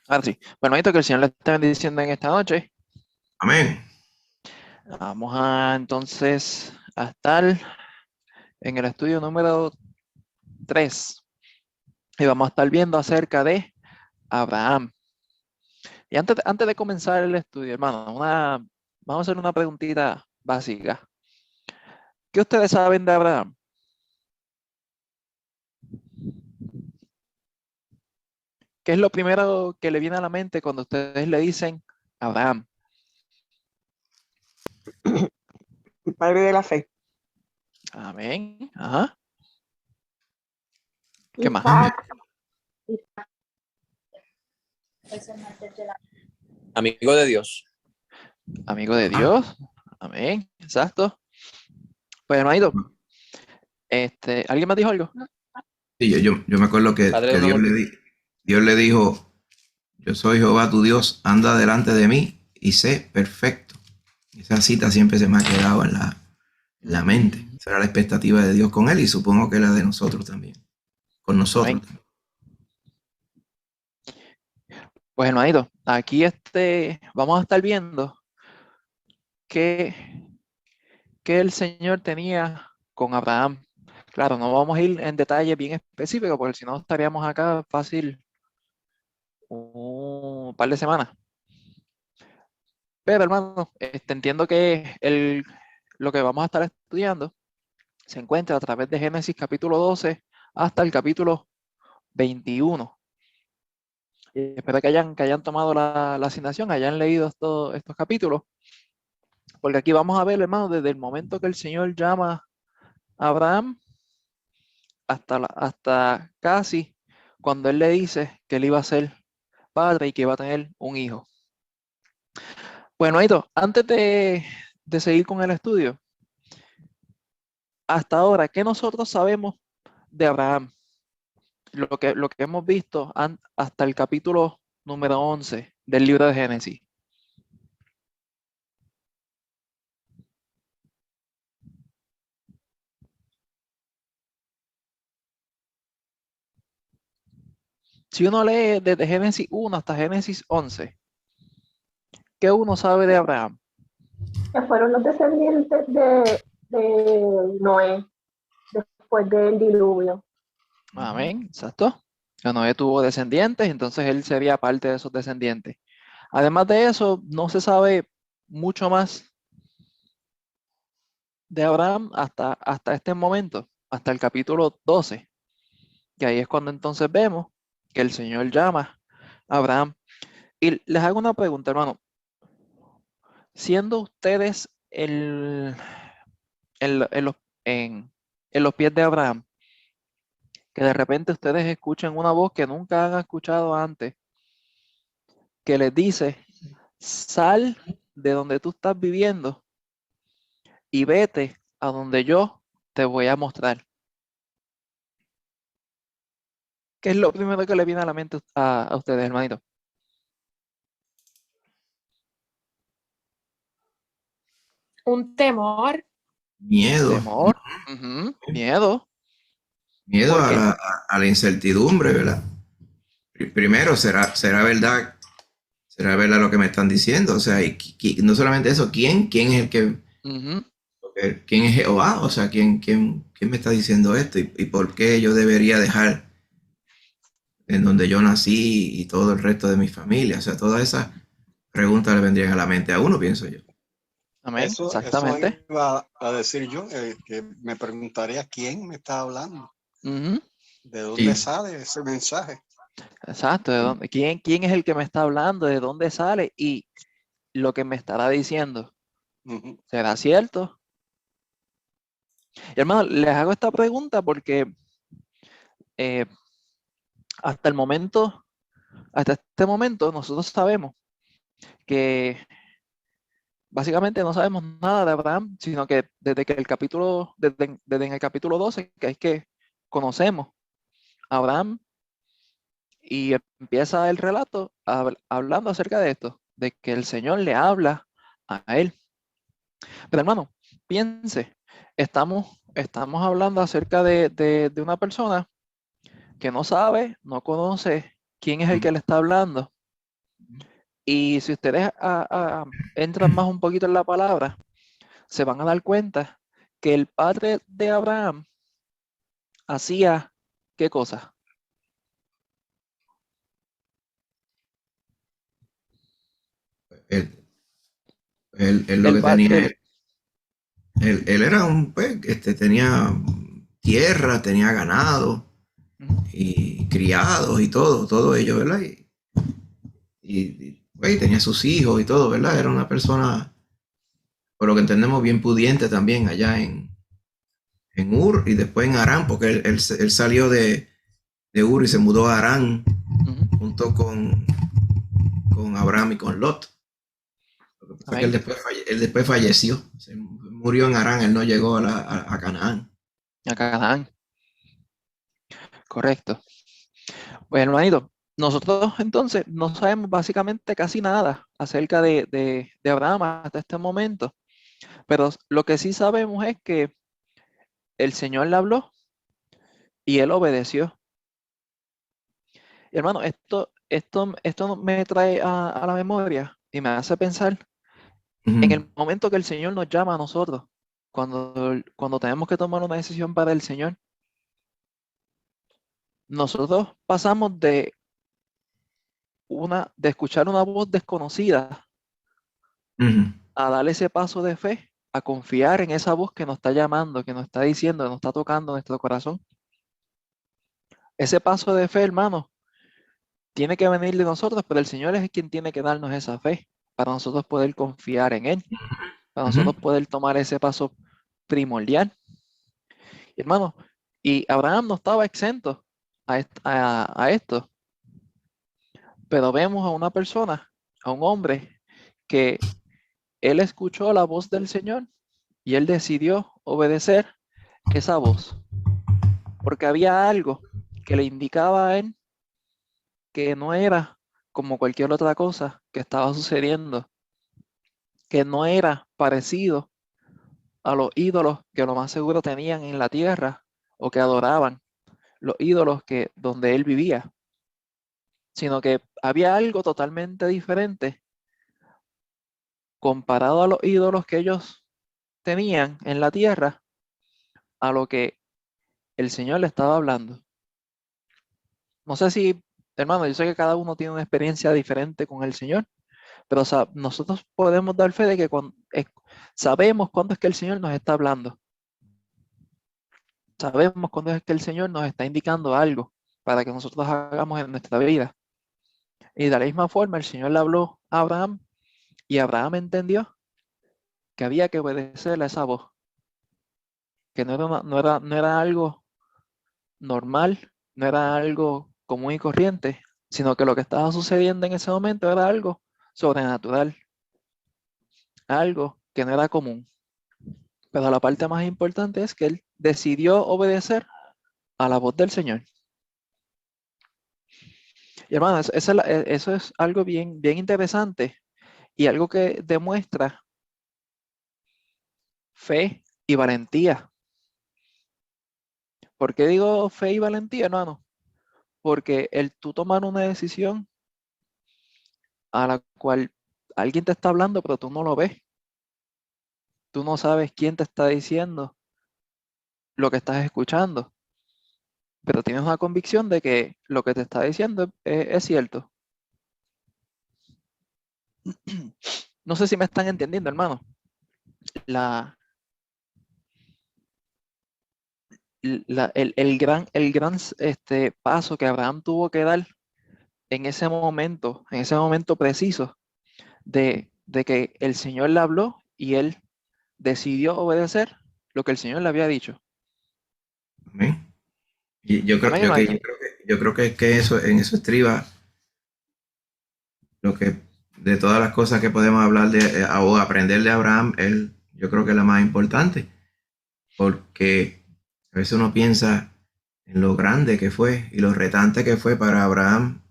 Ahora sí. Bueno, esto que el Señor le está bendiciendo en esta noche. Amén. Vamos a entonces a estar en el estudio número 3 y vamos a estar viendo acerca de Abraham. Y antes de comenzar el estudio, hermano, vamos a hacer una preguntita básica. ¿Qué ustedes saben de Abraham? ¿Qué es lo primero que le viene a la mente cuando ustedes le dicen Abraham? El padre de la fe. Amén. Ajá. ¿Qué más? Isaac, Amigo de Dios. Amigo de Dios. Amén. Exacto. Pues, hermanito, ¿alguien más dijo algo? Sí, yo me acuerdo que Padre de una multitud. Dios le dijo, yo soy Jehová tu Dios, anda delante de mí y sé perfecto. Esa cita siempre se me ha quedado en la mente. Esa era la expectativa de Dios con él y supongo que la de nosotros también. Con nosotros. Amén. Pues, hermanito, aquí vamos a estar viendo qué el Señor tenía con Abraham. Claro, no vamos a ir en detalle bien específico, porque si no estaríamos acá fácil un par de semanas. Pero, hermano, entiendo que lo que vamos a estar estudiando se encuentra a través de Génesis capítulo 12 hasta el capítulo 21. Y espero que hayan tomado la asignación, hayan leído estos capítulos, porque aquí vamos a ver, hermano, desde el momento que el Señor llama a Abraham hasta casi cuando él le dice que él iba a ser padre y que iba a tener un hijo. Bueno, Aito, antes de seguir con el estudio, hasta ahora, ¿qué nosotros sabemos de Abraham? Lo que hemos visto hasta el capítulo número 11 del libro de Génesis. Si uno lee desde Génesis 1 hasta Génesis 11, ¿qué uno sabe de Abraham? que fueron los descendientes de Noé después del diluvio. Amén, exacto. Que Noé tuvo descendientes, entonces él sería parte de esos descendientes. Además de eso, no se sabe mucho más de Abraham hasta este momento, hasta el capítulo 12. Y ahí es cuando entonces vemos que el Señor llama a Abraham. Y les hago una pregunta, hermano. Siendo ustedes en, lo- en los, en los pies de Abraham, que de repente ustedes escuchen una voz que nunca han escuchado antes, que les dice, sal de donde tú estás viviendo y vete a donde yo te voy a mostrar. ¿Qué es lo primero que le viene a la mente a ustedes, hermanito? Un temor. Miedo. Temor, ujú, miedo. Miedo ¿Por a qué? a la incertidumbre, ¿verdad? Primero, será verdad lo que me están diciendo? O sea, y no solamente eso, ¿quién es el que, Ujú. quién es Jehová? O sea, ¿quién me está diciendo esto? Y por qué yo debería dejar en donde yo nací y todo el resto de mi familia? O sea, todas esas preguntas le vendrían a la mente a uno, pienso yo. Amén, Eso exactamente. iba a decir yo, que me preguntaría quién me está hablando, Ujú. de dónde Y, sale ese mensaje. Exacto, quién es el que me está hablando? ¿De dónde sale? Y lo que me estará diciendo, Ujú. ¿será cierto? Y hermano, les hago esta pregunta porque eh, hasta el momento, hasta este momento, nosotros sabemos que básicamente no sabemos nada de Abraham, sino que desde en el capítulo 12, que es que conocemos a Abraham y empieza el relato hablando acerca de esto, de que el Señor le habla a él. Pero hermano, piense, estamos hablando acerca de una persona que no sabe, no conoce quién es el que le está hablando. Y si ustedes entran más un poquito en la palabra, se van a dar cuenta que el padre de Abraham hacía ¿qué cosa? Él, él lo El que pa- tenía, el- él era pues, tenía tierra, tenía ganado Ujú, y criados y todo ello, ¿verdad? Pues, tenía sus hijos y todo, ¿verdad? Era una persona, por lo que entendemos, bien pudiente también allá en Ur y después en Harán, porque él salió de Ur y se mudó a Harán ujú. junto con Abraham y con Lot. Lo que pasa es que Amén. él después falleció, se murió en Harán, él no llegó a Canaán. A Canaán, correcto. Pues hermanito, nosotros entonces no sabemos básicamente casi nada acerca de Abraham hasta este momento, pero lo que sí sabemos es que el Señor le habló y él obedeció. Y, hermano, esto me trae a la memoria y me hace pensar en Ujú, el momento que el Señor nos llama a nosotros, cuando tenemos que tomar una decisión para el Señor. Nosotros pasamos de escuchar una voz desconocida ujú, a dar ese paso de fe, a confiar en esa voz que nos está llamando, que nos está diciendo, que nos está tocando nuestro corazón. Ese paso de fe, hermano, tiene que venir de nosotros, pero el Señor es quien tiene que darnos esa fe para nosotros poder confiar en Él, para ujú. nosotros poder tomar ese paso primordial. Hermano, y Abraham no estaba exento a esto, pero vemos a una persona, a un hombre, que él escuchó la voz del Señor y él decidió obedecer esa voz, porque había algo que le indicaba a él que no era como cualquier otra cosa que estaba sucediendo, que no era parecido a los ídolos que lo más seguro tenían en la tierra o que adoraban, los ídolos que donde él vivía, sino que había algo totalmente diferente comparado a los ídolos que ellos tenían en la tierra, a lo que el Señor le estaba hablando. No sé si, hermano, yo sé que cada uno tiene una experiencia diferente con el Señor, pero nosotros podemos dar fe de que sabemos cuándo es que el Señor nos está hablando. Sabemos cuándo es que el Señor nos está indicando algo para que nosotros hagamos en nuestra vida. Y de la misma forma, el Señor le habló a Abraham y Abraham entendió que había que obedecerle a esa voz, que no era algo normal, no era algo común y corriente, sino que lo que estaba sucediendo en ese momento era algo sobrenatural, algo que no era común. Pero la parte más importante es que él decidió obedecer a la voz del Señor. Y hermano, eso es algo bien, bien interesante y algo que demuestra fe y valentía. ¿Por qué digo fe y valentía, hermano? Porque el tú tomar una decisión a la cual alguien te está hablando, pero tú no lo ves, tú no sabes quién te está diciendo lo que estás escuchando, pero tienes una convicción de que lo que te está diciendo es cierto. No sé si me están entendiendo, hermano. La, el gran paso que Abraham tuvo que dar en ese momento preciso de que el Señor le habló y él decidió obedecer lo que el Señor le había dicho. Amén. Y yo creo, Amén, hermanito. yo creo que eso, en eso estriba lo que de todas las cosas que podemos hablar o aprender de Abraham, yo creo que es la más importante, porque a veces uno piensa en lo grande que fue y lo retante que fue para Abraham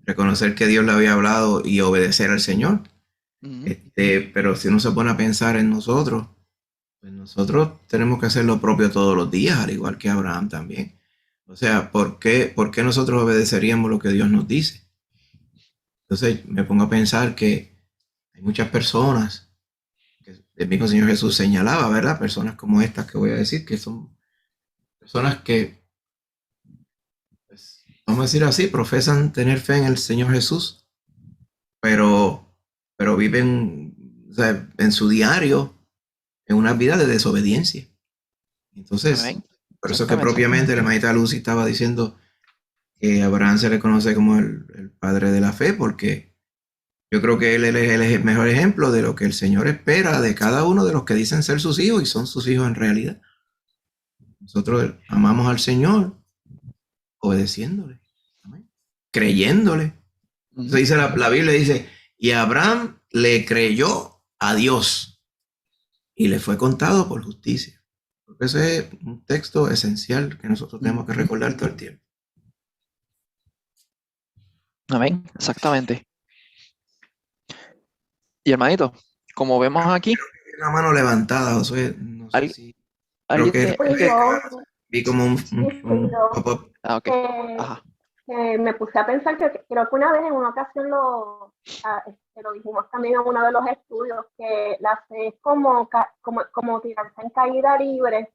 reconocer que Dios le había hablado y obedecer al Señor. Ujú. Pero si uno se pone a pensar en nosotros, pues nosotros tenemos que hacer lo propio todos los días, al igual que Abraham también. O sea, por qué nosotros obedeceríamos lo que Dios nos dice? Entonces me pongo a pensar que hay muchas personas que el mismo Señor Jesús señalaba, ¿verdad? Personas como estas que voy a decir, que son personas que, pues, vamos a decir así, profesan tener fe en el Señor Jesús, pero viven, o sea, en su diario en una vida de desobediencia. Entonces, Amén. por eso que Exactamente. propiamente la hermanita Lucy estaba diciendo que Abraham se le conoce como el padre de la fe, porque yo creo que él es el mejor ejemplo de lo que el Señor espera de cada uno de los que dicen ser sus hijos y son sus hijos en realidad. Nosotros amamos al Señor obedeciéndole, amén, creyéndole. Entonces dice la Biblia, dice, y Abraham le creyó a Dios y le fue contado por justicia. Porque ese es un texto esencial que nosotros tenemos que recordar todo el tiempo. Amén. Exactamente. Y hermanito, como vemos aquí, La mano levantada, Josué, no sé ¿al- si, creo ¿alguien que tiene? Fui yo, vi como sí, fui un yo, pop-up. Ah, ok. que, Ajá. que me puse a pensar que creo que una vez en una ocasión lo dijimos también en uno de los estudios, que la fe es como tirarse en caída libre,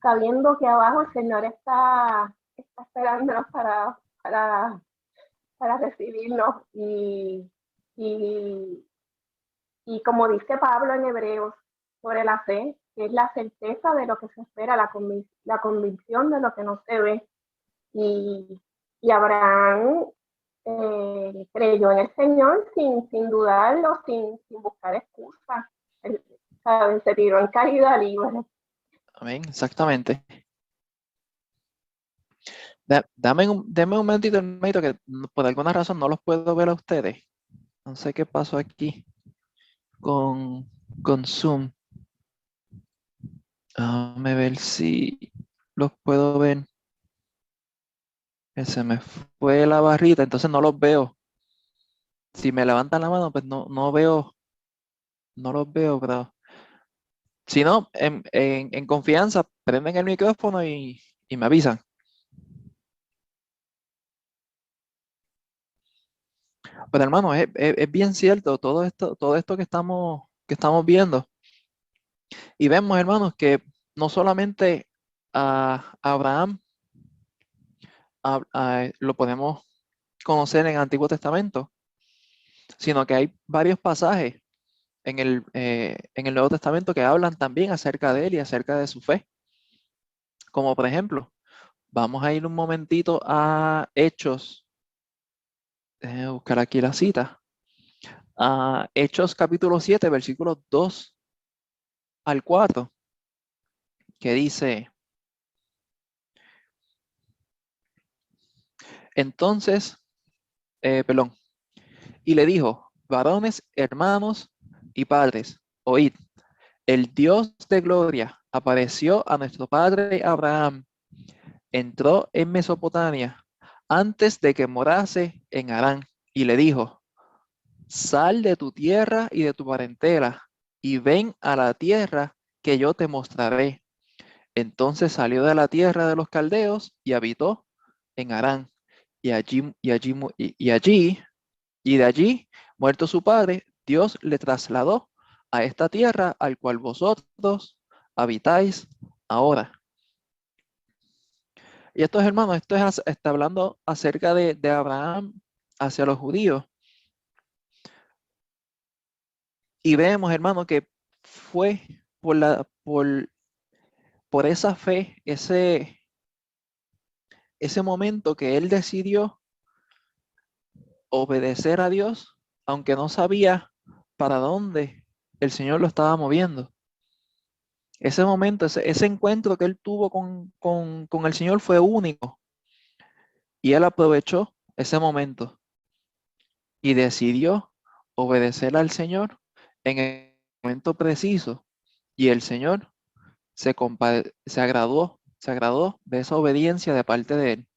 sabiendo que abajo el Señor está esperándonos para recibirnos y, y como dice Pablo en Hebreos sobre la fe, que es la certeza de lo que se espera, la convicción de lo que no se ve. Y Abraham creyó en el Señor sin dudarlo, sin buscar excusas. ¿Saben? Se tiró en caída libre. Amén. Exactamente. Deme un momentito, hermanito, que por alguna razón no los puedo ver a ustedes. No sé qué pasó aquí con Zoom. Déjame ver si los puedo ver. Se me fue la barrita, entonces no los veo. Si me levantan la mano, pues no veo, no los veo, pero si no, en confianza, prenden el micrófono y me avisan. Pero hermano, es bien cierto todo esto que estamos viendo. Y vemos, hermanos, que no solamente a Abraham lo podemos conocer en el Antiguo Testamento, sino que hay varios pasajes en el Nuevo Testamento que hablan también acerca de él y acerca de su fe. Como por ejemplo, vamos a ir un momentito a Hechos. Déjenme buscar aquí la cita. A Hechos capítulo 7, versículos 2 al 4, que dice, entonces, perdón, y le dijo, varones, hermanos y padres, oíd, el Dios de gloria apareció a nuestro padre Abraham, entró en Mesopotamia antes de que morase en Harán, y le dijo, sal de tu tierra y de tu parentela, y ven a la tierra que yo te mostraré. Entonces salió de la tierra de los caldeos y habitó en Harán, y de allí, muerto su padre, Dios le trasladó a esta tierra al cual vosotros habitáis ahora. Y esto, hermanos, está hablando acerca de Abraham hacia los judíos. Y vemos, hermano, que fue por esa fe, ese momento que él decidió obedecer a Dios, aunque no sabía para dónde el Señor lo estaba moviendo. Ese momento, ese encuentro que él tuvo con el Señor fue único. Y él aprovechó ese momento y decidió obedecer al Señor en el momento preciso. Y el Señor se agradó de esa obediencia de parte de él.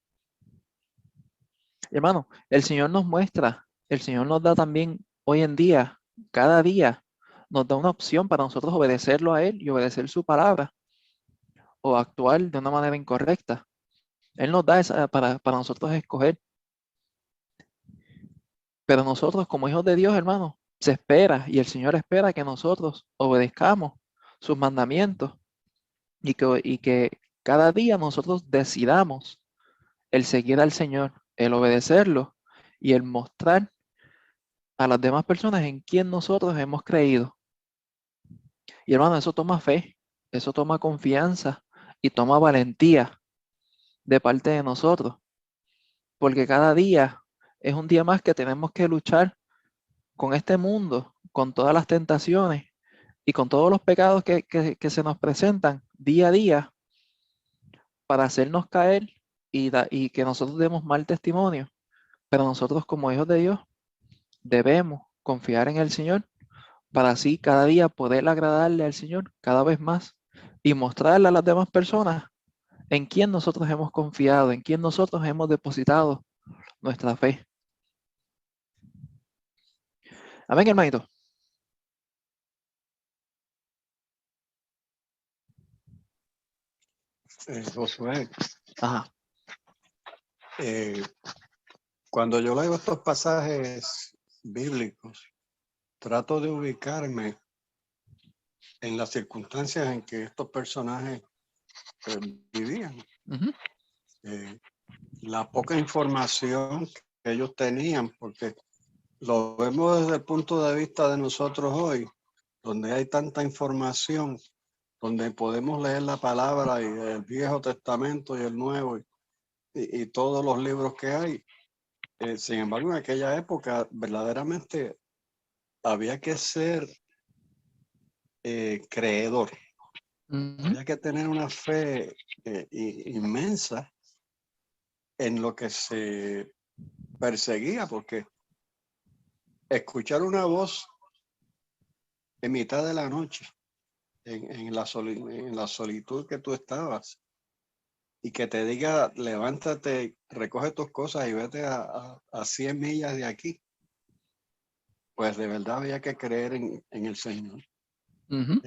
Hermano, el Señor nos muestra, el Señor nos da también hoy en día, cada día, nos da una opción para nosotros obedecerlo a Él y obedecer su palabra o actuar de una manera incorrecta. Él nos da esa para nosotros escoger. Pero nosotros como hijos de Dios, hermano, se espera y el Señor espera que nosotros obedezcamos sus mandamientos y que cada día nosotros decidamos el seguir al Señor, el obedecerlo y el mostrar a las demás personas en quien nosotros hemos creído. Y hermano, eso toma fe, eso toma confianza y toma valentía de parte de nosotros, porque cada día es un día más que tenemos que luchar con este mundo, con todas las tentaciones y con todos los pecados que se nos presentan día a día para hacernos caer y que nosotros demos mal testimonio. Pero nosotros como hijos de Dios debemos confiar en el Señor para así cada día poder agradarle al Señor cada vez más y mostrarle a las demás personas en quién nosotros hemos confiado, en quién nosotros hemos depositado nuestra fe. Amén, hermanito. Josué, Ajá. eh, cuando yo leo estos pasajes bíblicos, trato de ubicarme en las circunstancias en que estos personajes vivían. Ujú. La poca información que ellos tenían, porque lo vemos desde el punto de vista de nosotros hoy, donde hay tanta información, donde podemos leer la palabra y el Viejo Testamento y el Nuevo y todos los libros que hay. Sin embargo, en aquella época verdaderamente había que ser creedor, Ujú. había que tener una fe inmensa en lo que se perseguía, porque escuchar una voz en mitad de la noche, en la solitud que tú estabas, y que te diga, levántate, recoge tus cosas y vete a 100 millas de aquí, pues de verdad había que creer en el Señor. Ujú.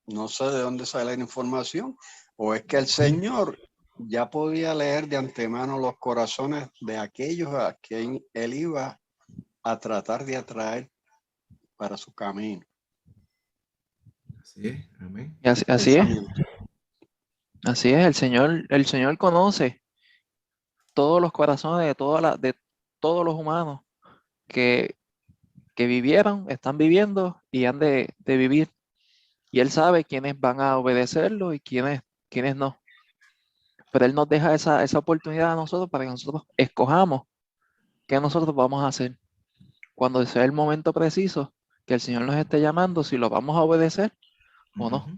No sé de dónde sale la información, o es que el Señor ya podía leer de antemano los corazones de aquellos a quien Él iba a tratar de atraer para su camino. Así es, amén. Y así es, Pensamiento. así es, el Señor conoce todos los corazones de todos los humanos que, que vivieron, están viviendo y han de vivir. Y Él sabe quiénes van a obedecerlo y quiénes no. Pero Él nos deja esa oportunidad a nosotros para que nosotros escojamos qué nosotros vamos a hacer. Cuando sea el momento preciso que el Señor nos esté llamando, si lo vamos a obedecer o no. Ujú.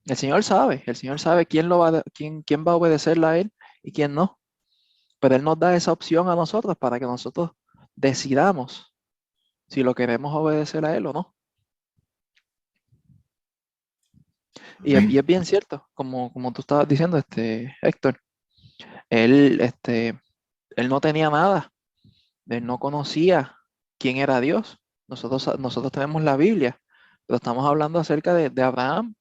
El Señor sabe quién va a obedecerle a Él y quién no. Pero Él nos da esa opción a nosotros para que nosotros decidamos si lo queremos obedecer a Él o no. Y Amén. es bien cierto, como tú estabas diciendo, Héctor, él, él no tenía nada, él no conocía quién era Dios. Nosotros tenemos la Biblia, pero estamos hablando acerca de Abraham,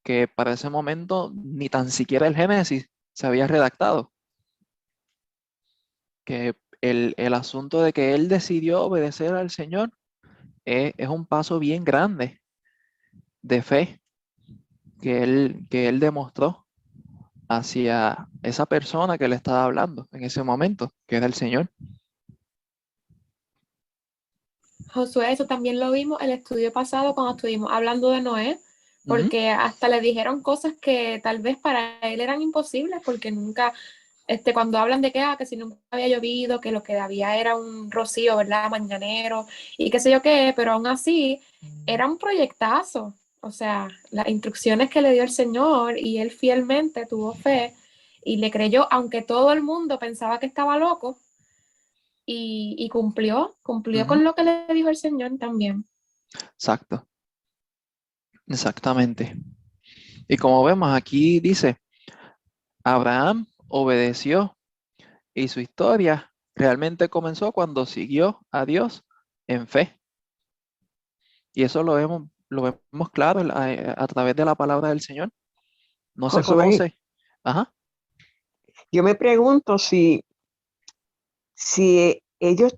que para ese momento ni tan siquiera el Génesis se había redactado. Que el asunto de que él decidió obedecer al Señor es un paso bien grande de fe que él demostró hacia esa persona que le estaba hablando en ese momento, que era el Señor. Josué, eso también lo vimos el estudio pasado cuando estuvimos hablando de Noé, Ujú. porque hasta le dijeron cosas que tal vez para él eran imposibles, porque nunca, cuando hablan de que si nunca había llovido, que lo que había era un rocío, ¿verdad? Mañanero, y qué sé yo qué, pero aún así era un proyectazo. O sea, las instrucciones que le dio el Señor y él fielmente tuvo fe y le creyó, aunque todo el mundo pensaba que estaba loco, y cumplió Ujú. con lo que le dijo el Señor también. Exacto, exactamente. Y como vemos aquí dice, Abraham obedeció y su historia realmente comenzó cuando siguió a Dios en fe. Y eso lo vemos claro a través de la palabra del Señor. No se Josué, conoce. Ajá. yo me pregunto si ellos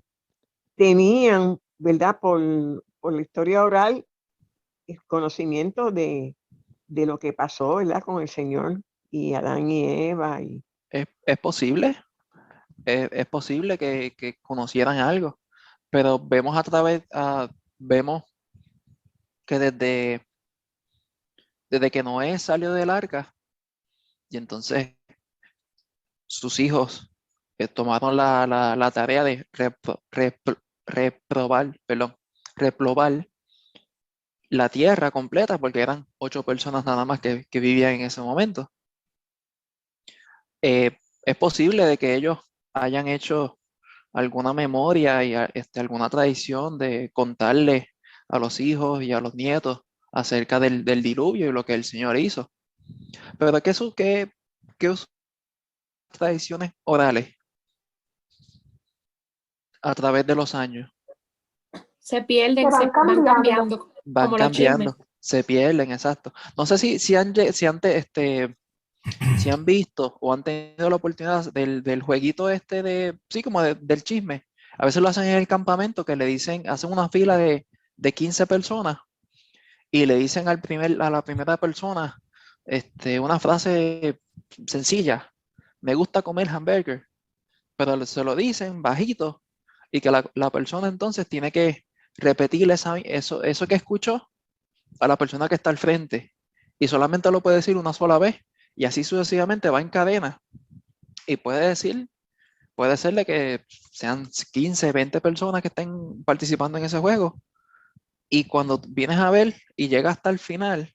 tenían, ¿verdad? Por la historia oral, el conocimiento de lo que pasó, ¿verdad? Con el Señor y Adán y Eva. Es posible, es posible que conocieran algo, pero vemos vemos que desde que Noé salió del arca y entonces sus hijos tomaron la tarea de reprobar la tierra completa, porque eran 8 personas nada más que vivían en ese momento. Es posible de que ellos hayan hecho alguna memoria y alguna tradición de contarle a los hijos y a los nietos acerca del diluvio y lo que el Señor hizo. Pero ¿qué tradiciones orales a través de los años? Se pierden, Se van se van cambiando. cambiando, Van como los chismes. cambiando, se pierden, exacto. No sé si han visto o han tenido la oportunidad del jueguito sí, como del chisme. A veces lo hacen en el campamento, que le dicen, hacen una fila de 15 personas y le dicen a la primera persona una frase sencilla: me gusta comer hamburger, pero se lo dicen bajito y que la persona entonces tiene que repetir eso que escuchó a la persona que está al frente, y solamente lo puede decir una sola vez, y así sucesivamente va en cadena, y puede ser de que sean 15 20 personas que estén participando en ese juego, y cuando vienes a ver y llega hasta el final,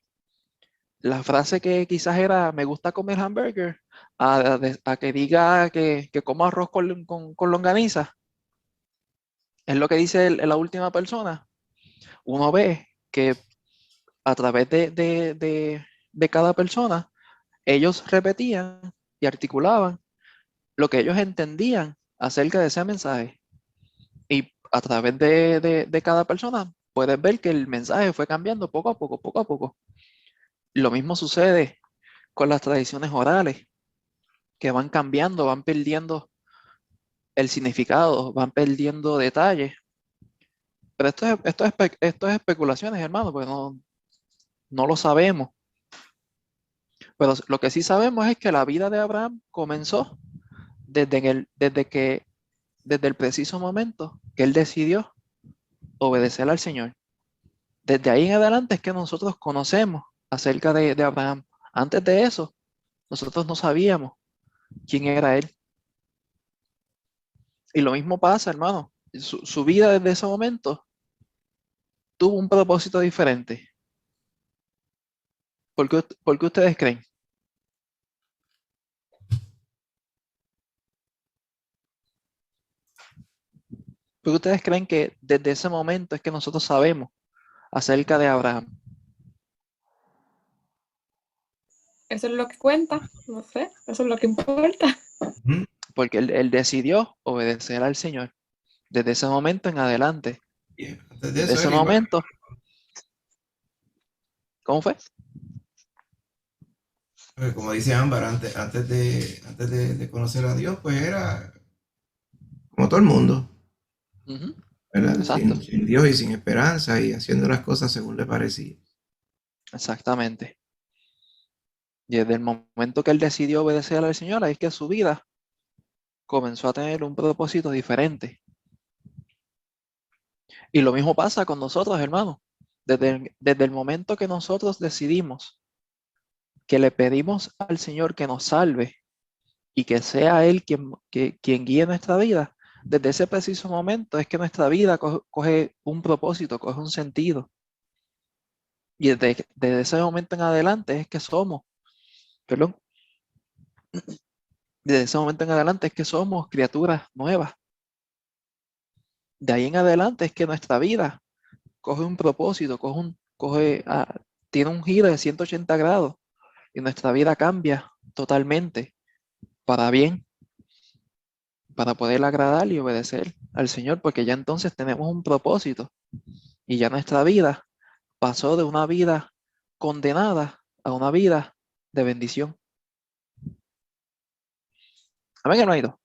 la frase que quizás era me gusta comer hamburger, a que diga que como arroz con longaniza, es lo que dice la última persona. Uno ve que a través de cada persona, ellos repetían y articulaban lo que ellos entendían acerca de ese mensaje. Y a través de cada persona, puedes ver que el mensaje fue cambiando poco a poco, poco a poco. Lo mismo sucede con las tradiciones orales, que van cambiando, van perdiendo el significado, van perdiendo detalles. Pero esto es especulaciones, hermano, porque no lo sabemos. Pero lo que sí sabemos es que la vida de Abraham comenzó desde el preciso momento que él decidió obedecer al Señor. Desde ahí en adelante es que nosotros conocemos acerca de Abraham. Antes de eso, nosotros no sabíamos quién era él. Y lo mismo pasa, hermano. Su vida desde ese momento tuvo un propósito diferente. ¿Por qué ustedes creen? ¿Por qué ustedes creen que desde ese momento es que nosotros sabemos acerca de Abraham? Eso es lo que cuenta, no sé, eso es lo que importa. Ujú. Porque él decidió obedecer al Señor desde ese momento en adelante. Y antes de Desde eso ese era igual. momento, ¿cómo fue? Como dice Ámbar, antes de conocer a Dios, pues era como todo el mundo, Ujú, ¿verdad? exacto, Sin Dios y sin esperanza y haciendo las cosas según le parecía. exactamente. Y desde el momento que él decidió obedecer al Señor, ahí es que su vida comenzó a tener un propósito diferente. Y lo mismo pasa con nosotros, hermanos. Desde el momento que nosotros decidimos que le pedimos al Señor que nos salve y que sea Él quien guíe nuestra vida, desde ese preciso momento es que nuestra vida coge un propósito, coge un sentido. Y desde ese momento en adelante es que perdón, desde ese momento en adelante es que somos criaturas nuevas. De ahí en adelante es que nuestra vida coge un propósito, tiene un giro de 180 grados y nuestra vida cambia totalmente para bien, para poder agradar y obedecer al Señor, porque ya entonces tenemos un propósito y ya nuestra vida pasó de una vida condenada a una vida de bendición. Amén, hermanito.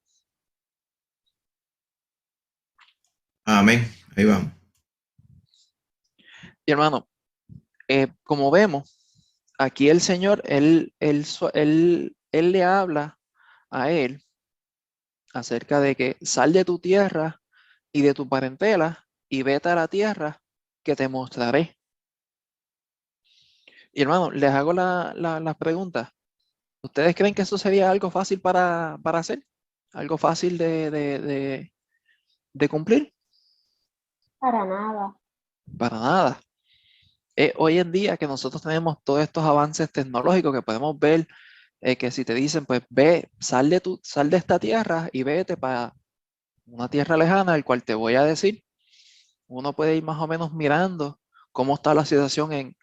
Amén. Ahí vamos. Y hermano, como vemos, aquí el Señor, él le habla a él acerca de que sal de tu tierra y de tu parentela y vete a la tierra que te mostraré. Y hermano, les hago la pregunta. ¿Ustedes creen que eso sería algo fácil para hacer? ¿Algo fácil de cumplir? Para nada. Para nada. Hoy en día que nosotros tenemos todos estos avances tecnológicos que podemos ver, que si te dicen, pues ve, sal de esta tierra y vete para una tierra lejana, el cual te voy a decir, uno puede ir más o menos mirando cómo está la situación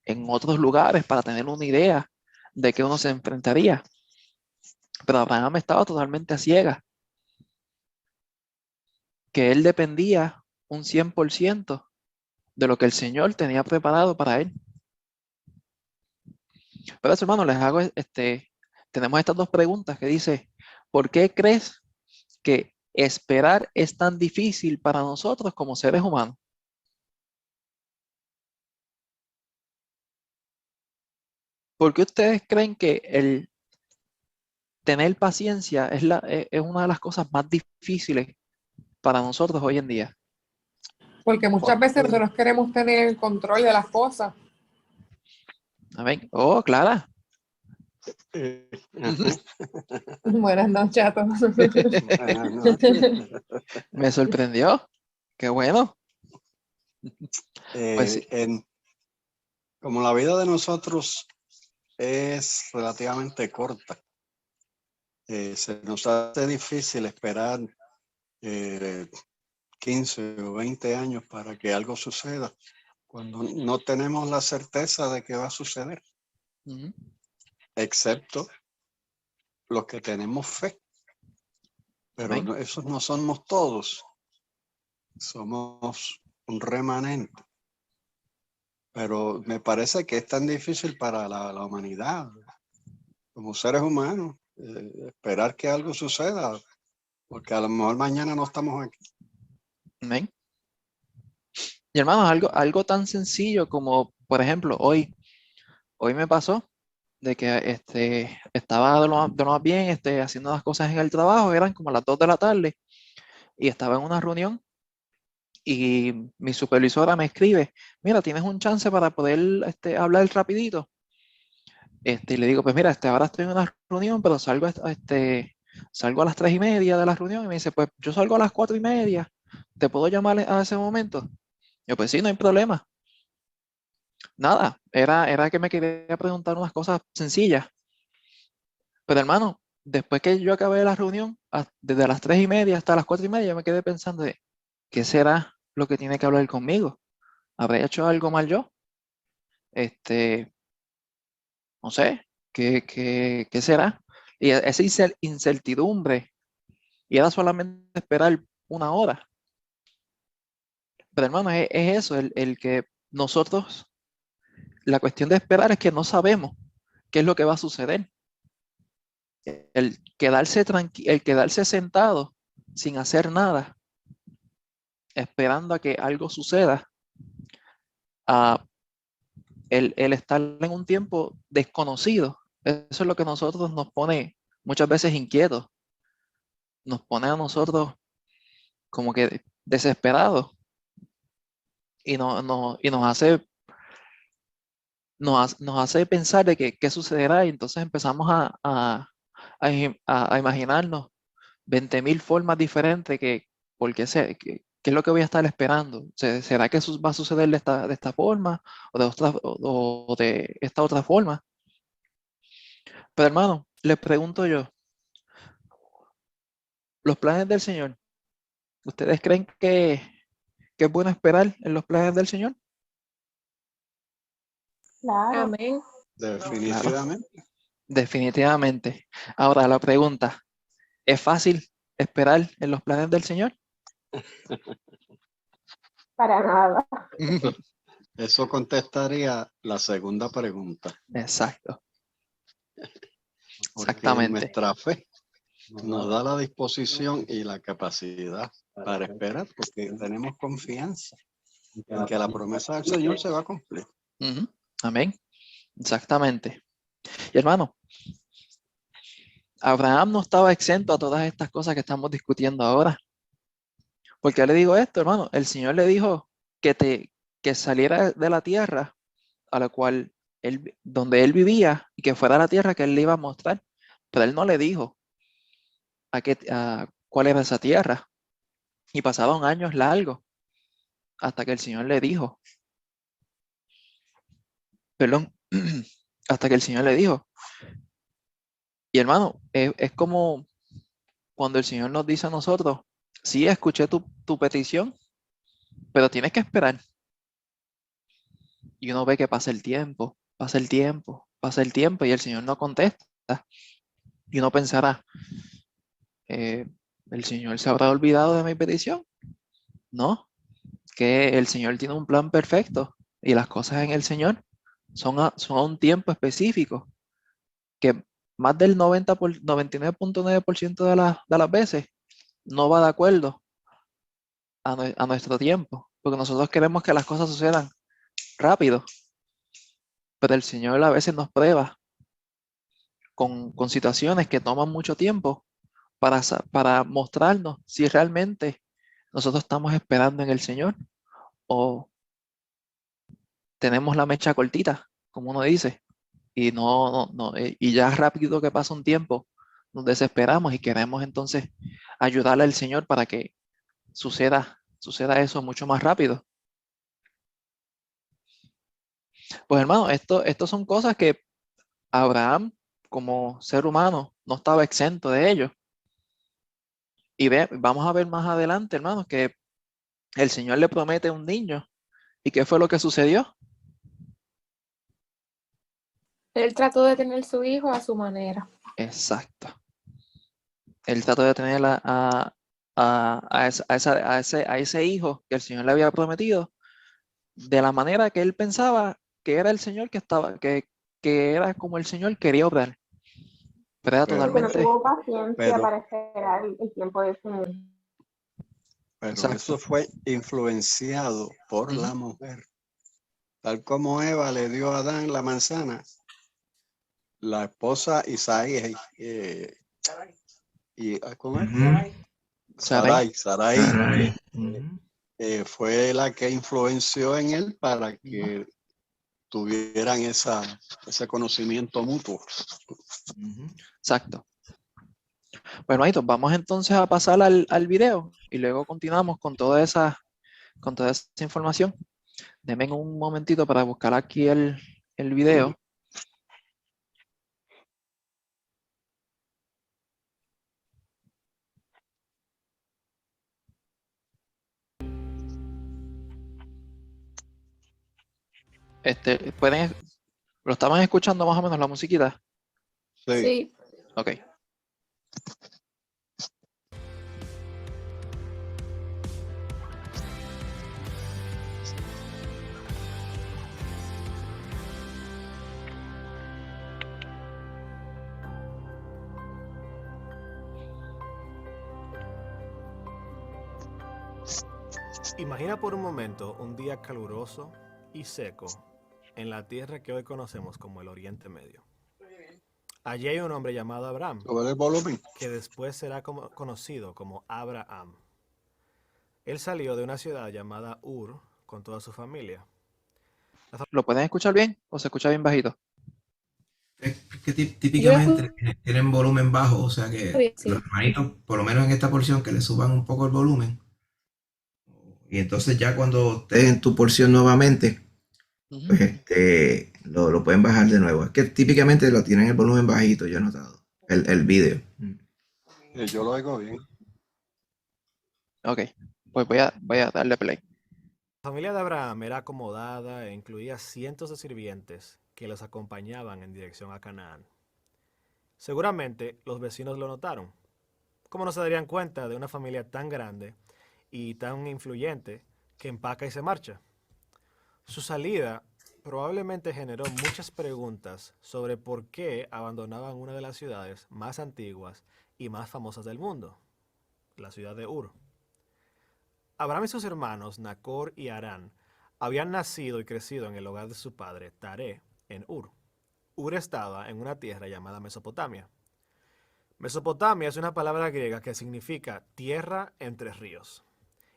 en otros lugares para tener una idea de qué uno se enfrentaría. Pero Abraham estaba totalmente a ciegas, que él dependía un 100% de lo que el Señor tenía preparado para él. Pero eso, hermano, les hago tenemos estas dos preguntas que dice, ¿por qué crees que esperar es tan difícil para nosotros como seres humanos? ¿Por qué ustedes creen que el tener paciencia es una de las cosas más difíciles para nosotros hoy en día? Porque muchas veces nosotros queremos tener el control de las cosas. Amén. Oh, Clara. Buenas noches a todos. Buenas noches. Me sorprendió. Qué bueno. Pues sí. Como la vida de nosotros es relativamente corta, se nos hace difícil esperar 15 o 20 años para que algo suceda, cuando no tenemos la certeza de que va a suceder, Ujú. excepto los que tenemos fe. Pero Amén. esos no somos todos, somos un remanente. Pero me parece que es tan difícil para la humanidad, como seres humanos, esperar que algo suceda, porque a lo mejor mañana no estamos aquí. Amén. Y hermanos, algo tan sencillo como, por ejemplo, hoy me pasó de que estaba de lo más bien haciendo las cosas en el trabajo, eran como las 2 de la tarde y estaba en una reunión y mi supervisora me escribe, mira, ¿tienes un chance para poder hablar rapidito? Y le digo, pues mira, ahora estoy en una reunión, pero salgo a las 3:30 de la reunión y me dice, pues yo salgo a las 4:30, ¿te puedo llamar a ese momento? Yo, pues sí, no hay problema. Nada, era que me quería preguntar unas cosas sencillas. Pero hermano, después que yo acabé la reunión, desde las 3:30 hasta las 4:30, me quedé pensando de, ¿qué será lo que tiene que hablar conmigo? ¿Habré hecho algo mal yo? No sé, ¿qué será? Y esa incertidumbre, y era solamente esperar una hora. Pero hermano, es eso, el que nosotros, la cuestión de esperar es que no sabemos qué es lo que va a suceder. El quedarse sentado sin hacer nada, esperando a que algo suceda, a el estar en un tiempo desconocido, eso es lo que nosotros nos pone muchas veces inquietos, nos pone a nosotros como que desesperados y nos hace pensar de que qué sucederá y entonces empezamos a imaginarnos 20.000 formas diferentes por qué es lo que voy a estar esperando. ¿Será que eso va a suceder de esta forma o de esta otra forma? Pero hermano, les pregunto yo, los planes del Señor, ¿ustedes creen que es bueno esperar en los planes del Señor? Claro. Amén. Definitivamente. Definitivamente. Ahora la pregunta, ¿es fácil esperar en los planes del Señor? Para nada. Eso contestaría la segunda pregunta. Exacto. Porque Exactamente. nuestra fe nos da la disposición y la capacidad para esperar, porque tenemos confianza en que la promesa del Señor se va a cumplir. Ujú. Amén. Exactamente. Y hermano, Abraham no estaba exento a todas estas cosas que estamos discutiendo ahora. ¿Por qué le digo esto, hermano? El Señor le dijo que saliera de la tierra a la cual donde él vivía y que fuera la tierra que él le iba a mostrar. Pero él no le dijo cuál era esa tierra. Y pasaron años largos hasta que el Señor le dijo, perdón, hasta que el Señor le dijo. Y hermano, es como cuando el Señor nos dice a nosotros, sí, escuché tu petición, pero tienes que esperar. Y uno ve que pasa el tiempo, pasa el tiempo, pasa el tiempo y el Señor no contesta. Y uno pensará, ¿el Señor se habrá olvidado de mi petición? No, que el Señor tiene un plan perfecto y las cosas en el Señor son a un tiempo específico, que más del 99.9% de las veces no va de acuerdo a nuestro tiempo, porque nosotros queremos que las cosas sucedan rápido, pero el Señor a veces nos prueba con situaciones que toman mucho tiempo para mostrarnos si realmente nosotros estamos esperando en el Señor o tenemos la mecha cortita, como uno dice, y y ya rápido que pasa un tiempo, nos desesperamos y queremos entonces ayudarle al Señor para que suceda eso mucho más rápido. Pues hermano, esto son cosas que Abraham, como ser humano, no estaba exento de ello. Y vamos a ver más adelante, hermanos, que el Señor le promete un niño. ¿Y qué fue lo que sucedió? Él trató de tener su hijo a su manera. Exacto. Él trató de tener a ese hijo que el Señor le había prometido de la manera que él pensaba que era el Señor que era como el Señor quería obrar. Pero era Pero- Porque no totalmente tuvo paciencia Pero, para esperar el tiempo del Señor. pero exacto. eso fue influenciado por Ujú. la mujer. Tal como Eva le dio a Adán la manzana, la esposa Isaí ¿cómo es? Ujú. Sarai. Sarai Caray. Ujú. fue la que influenció en él para que tuvieran ese conocimiento mutuo. Ujú. Exacto. Bueno, ahí vamos entonces a pasar al video y luego continuamos con toda esa información. Denme un momentito para buscar aquí el video. ¿Lo estaban escuchando más o menos la musiquita? Sí. Sí. Ok. Imagina por un momento un día caluroso y seco en la tierra que hoy conocemos como el Oriente Medio. Allí hay un hombre llamado Abraham, Sobre el volumen. que después será conocido como Abraham. Él salió de una ciudad llamada Ur con toda su familia. ¿Lo pueden escuchar bien o se escucha bien bajito? Es que Yo típicamente tienen volumen bajo, o sea que sí. los hermanitos, por lo menos en esta porción, que le suban un poco el volumen. Y entonces ya cuando estés en tu porción nuevamente, Ujú. pues lo pueden bajar de nuevo. Es que típicamente lo tienen el volumen bajito, yo he notado. El video. Yo lo oigo bien. Ok, pues voy a darle play. La familia de Abraham era acomodada e incluía cientos de sirvientes que los acompañaban en dirección a Canaán. Seguramente los vecinos lo notaron. ¿Cómo no se darían cuenta de una familia tan grande y tan influyente que empaca y se marcha? Su salida probablemente generó muchas preguntas sobre por qué abandonaban una de las ciudades más antiguas y más famosas del mundo, la ciudad de Ur. Abraham y sus hermanos, Nacor y Harán, habían nacido y crecido en el hogar de su padre, Taré, en Ur. Ur estaba en una tierra llamada Mesopotamia. Mesopotamia es una palabra griega que significa tierra entre ríos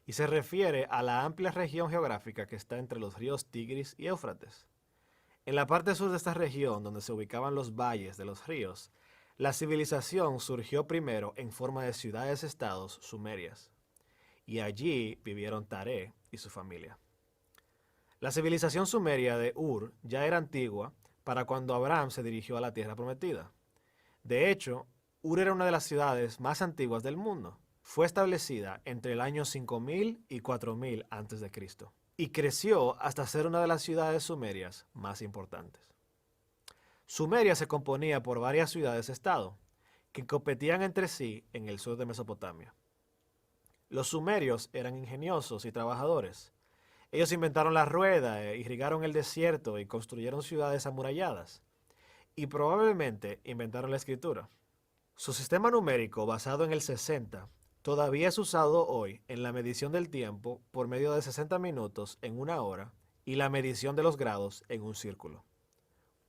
y se refiere a la amplia región geográfica que está entre los ríos Tigris y Éufrates. En la parte sur de esta región, donde se ubicaban los valles de los ríos, la civilización surgió primero en forma de ciudades-estados sumerias, y allí vivieron Taré y su familia. La civilización sumeria de Ur ya era antigua para cuando Abraham se dirigió a la tierra prometida. De hecho, Ur era una de las ciudades más antiguas del mundo. Fue establecida entre el año 5000 y 4000 a.C. y creció hasta ser una de las ciudades sumerias más importantes. Sumeria se componía por varias ciudades-estado que competían entre sí en el sur de Mesopotamia. Los sumerios eran ingeniosos y trabajadores. Ellos inventaron la rueda, irrigaron el desierto y construyeron ciudades amuralladas. Y probablemente inventaron la escritura. Su sistema numérico, basado en el 60, todavía es usado hoy en la medición del tiempo por medio de 60 minutos en una hora y la medición de los grados en un círculo.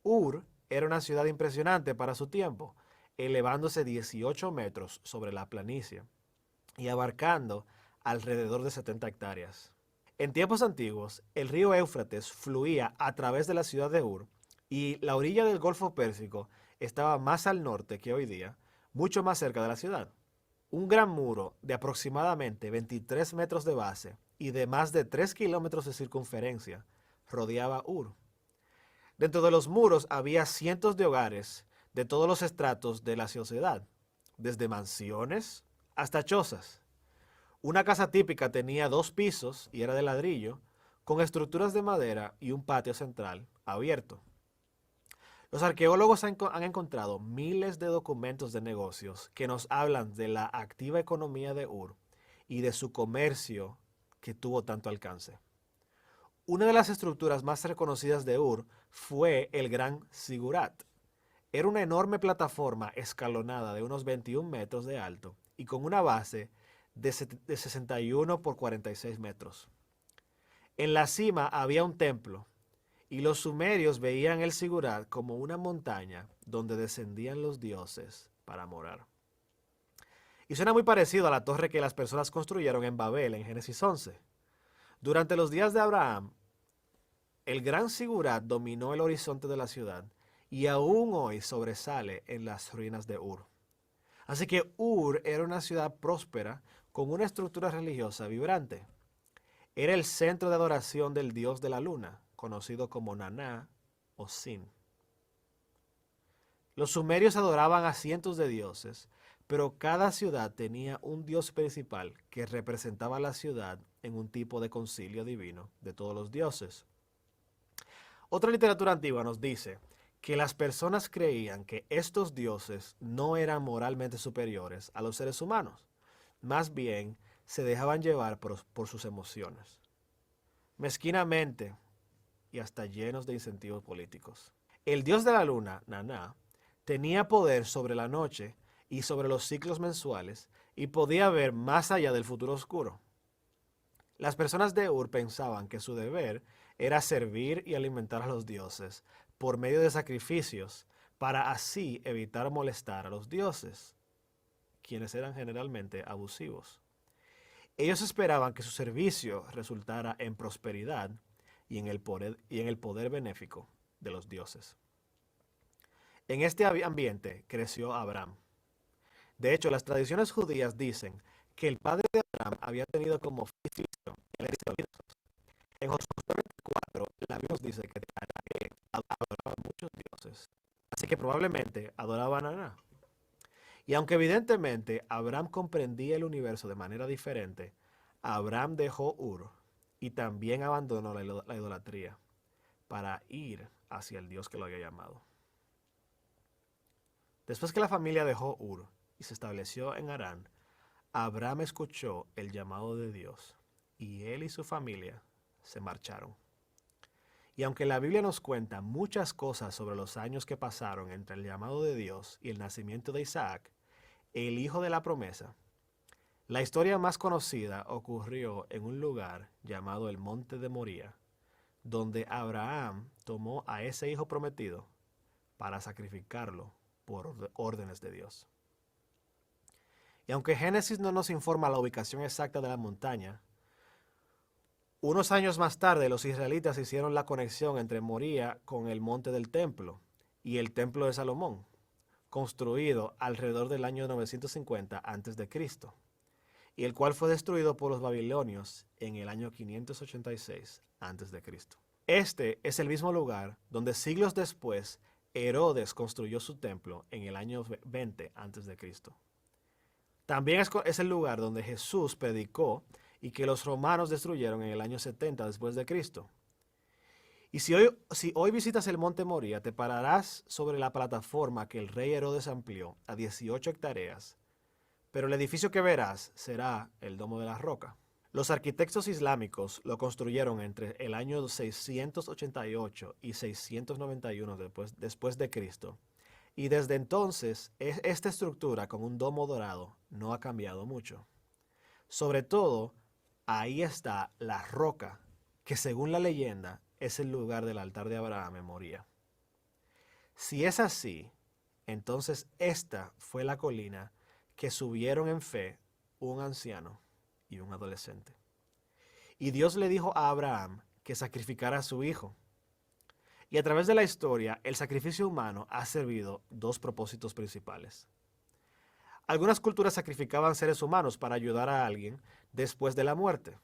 Ur era una ciudad impresionante para su tiempo, elevándose 18 metros sobre la planicie y abarcando alrededor de 70 hectáreas. En tiempos antiguos, el río Éufrates fluía a través de la ciudad de Ur y la orilla del Golfo Pérsico estaba más al norte que hoy día, mucho más cerca de la ciudad. Un gran muro de aproximadamente 23 metros de base y de más de 3 kilómetros de circunferencia rodeaba Ur. Dentro de los muros había cientos de hogares de todos los estratos de la sociedad, desde mansiones hasta chozas. Una casa típica tenía 2 pisos y era de ladrillo, con estructuras de madera y un patio central abierto. Los arqueólogos han encontrado miles de documentos de negocios que nos hablan de la activa economía de Ur y de su comercio que tuvo tanto alcance. Una de las estructuras más reconocidas de Ur fue el Gran Sigurat. Era una enorme plataforma escalonada de unos 21 metros de alto y con una base de 61 por 46 metros. En la cima había un templo y los sumerios veían el Sigurat como una montaña donde descendían los dioses para morar. Y suena muy parecido a la torre que las personas construyeron en Babel en Génesis 11. Durante los días de Abraham, el Gran Sigurat dominó el horizonte de la ciudad y aún hoy sobresale en las ruinas de Ur. Así que Ur era una ciudad próspera con una estructura religiosa vibrante. Era el centro de adoración del dios de la luna, conocido como Naná o Sin. Los sumerios adoraban a cientos de dioses, pero cada ciudad tenía un dios principal que representaba la ciudad en un tipo de concilio divino de todos los dioses. Otra literatura antigua nos dice que las personas creían que estos dioses no eran moralmente superiores a los seres humanos, más bien se dejaban llevar por sus emociones, mezquinamente y hasta llenos de incentivos políticos. El dios de la luna, Naná, tenía poder sobre la noche y sobre los ciclos mensuales y podía ver más allá del futuro oscuro. Las personas de Ur pensaban que su deber era servir y alimentar a los dioses por medio de sacrificios para así evitar molestar a los dioses, quienes eran generalmente abusivos. Ellos esperaban que su servicio resultara en prosperidad y en el poder benéfico de los dioses. En este ambiente creció Abraham. De hecho, las tradiciones judías dicen que el padre de Abraham había tenido como oficio el servicio. En Josué 24, la Biblia nos dice que adoraba a muchos dioses, así que probablemente adoraba a Naná. Y aunque evidentemente Abraham comprendía el universo de manera diferente, Abraham dejó Ur y también abandonó la idolatría para ir hacia el Dios que lo había llamado. Después que la familia dejó Ur y se estableció en Harán, Abraham escuchó el llamado de Dios y él y su familia se marcharon. Y aunque la Biblia nos cuenta muchas cosas sobre los años que pasaron entre el llamado de Dios y el nacimiento de Isaac, el hijo de la promesa. La historia más conocida ocurrió en un lugar llamado el Monte de Moría, donde Abraham tomó a ese hijo prometido para sacrificarlo por órdenes de Dios. Y aunque Génesis no nos informa la ubicación exacta de la montaña, unos años más tarde los israelitas hicieron la conexión entre Moría con el monte del templo y el templo de Salomón, construido alrededor del año 950 a.C., y el cual fue destruido por los babilonios en el año 586 a.C. Este es el mismo lugar donde siglos después Herodes construyó su templo en el año 20 a.C. También es el lugar donde Jesús predicó y que los romanos destruyeron en el año 70 después de Cristo. Y si hoy visitas el Monte Moría, te pararás sobre la plataforma que el rey Herodes amplió a 18 hectáreas, pero el edificio que verás será el Domo de la Roca. Los arquitectos islámicos lo construyeron entre el año 688 y 691 después de Cristo. Y desde entonces, esta estructura con un domo dorado no ha cambiado mucho. Sobre todo, ahí está la roca, que según la leyenda es el lugar del altar de Abraham en Moría. Si es así, entonces esta fue la colina que subieron en fe un anciano y un adolescente. Y Dios le dijo a Abraham que sacrificara a su hijo. Y a través de la historia, el sacrificio humano ha servido dos propósitos principales. Algunas culturas sacrificaban seres humanos para ayudar a alguien después de la muerte.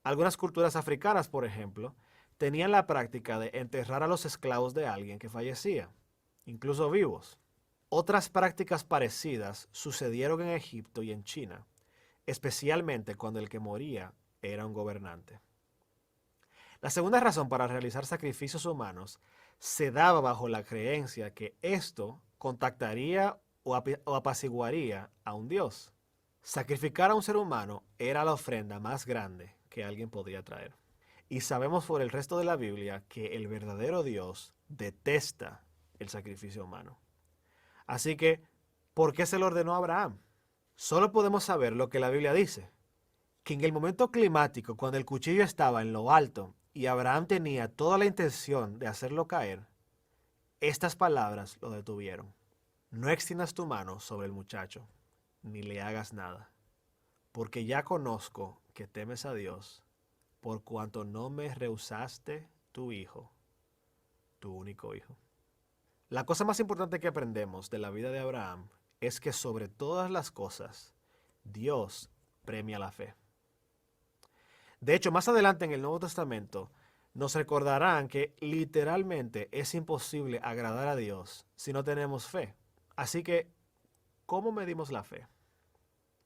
Algunas culturas africanas, por ejemplo, tenían la práctica de enterrar a los esclavos de alguien que fallecía, incluso vivos. Otras prácticas parecidas sucedieron en Egipto y en China, especialmente cuando el que moría era un gobernante. La segunda razón para realizar sacrificios humanos se daba bajo la creencia que esto contactaría o apaciguaría a un dios. Sacrificar a un ser humano era la ofrenda más grande que alguien podría traer. Y sabemos por el resto de la Biblia que el verdadero Dios detesta el sacrificio humano. Así que, ¿por qué se lo ordenó a Abraham? Solo podemos saber lo que la Biblia dice, que en el momento climático, cuando el cuchillo estaba en lo alto y Abraham tenía toda la intención de hacerlo caer, estas palabras lo detuvieron. No extiendas tu mano sobre el muchacho, ni le hagas nada, porque ya conozco que temes a Dios, por cuanto no me rehusaste tu hijo, tu único hijo. La cosa más importante que aprendemos de la vida de Abraham es que sobre todas las cosas, Dios premia la fe. De hecho, más adelante en el Nuevo Testamento, nos recordarán que literalmente es imposible agradar a Dios si no tenemos fe. Así que, ¿cómo medimos la fe?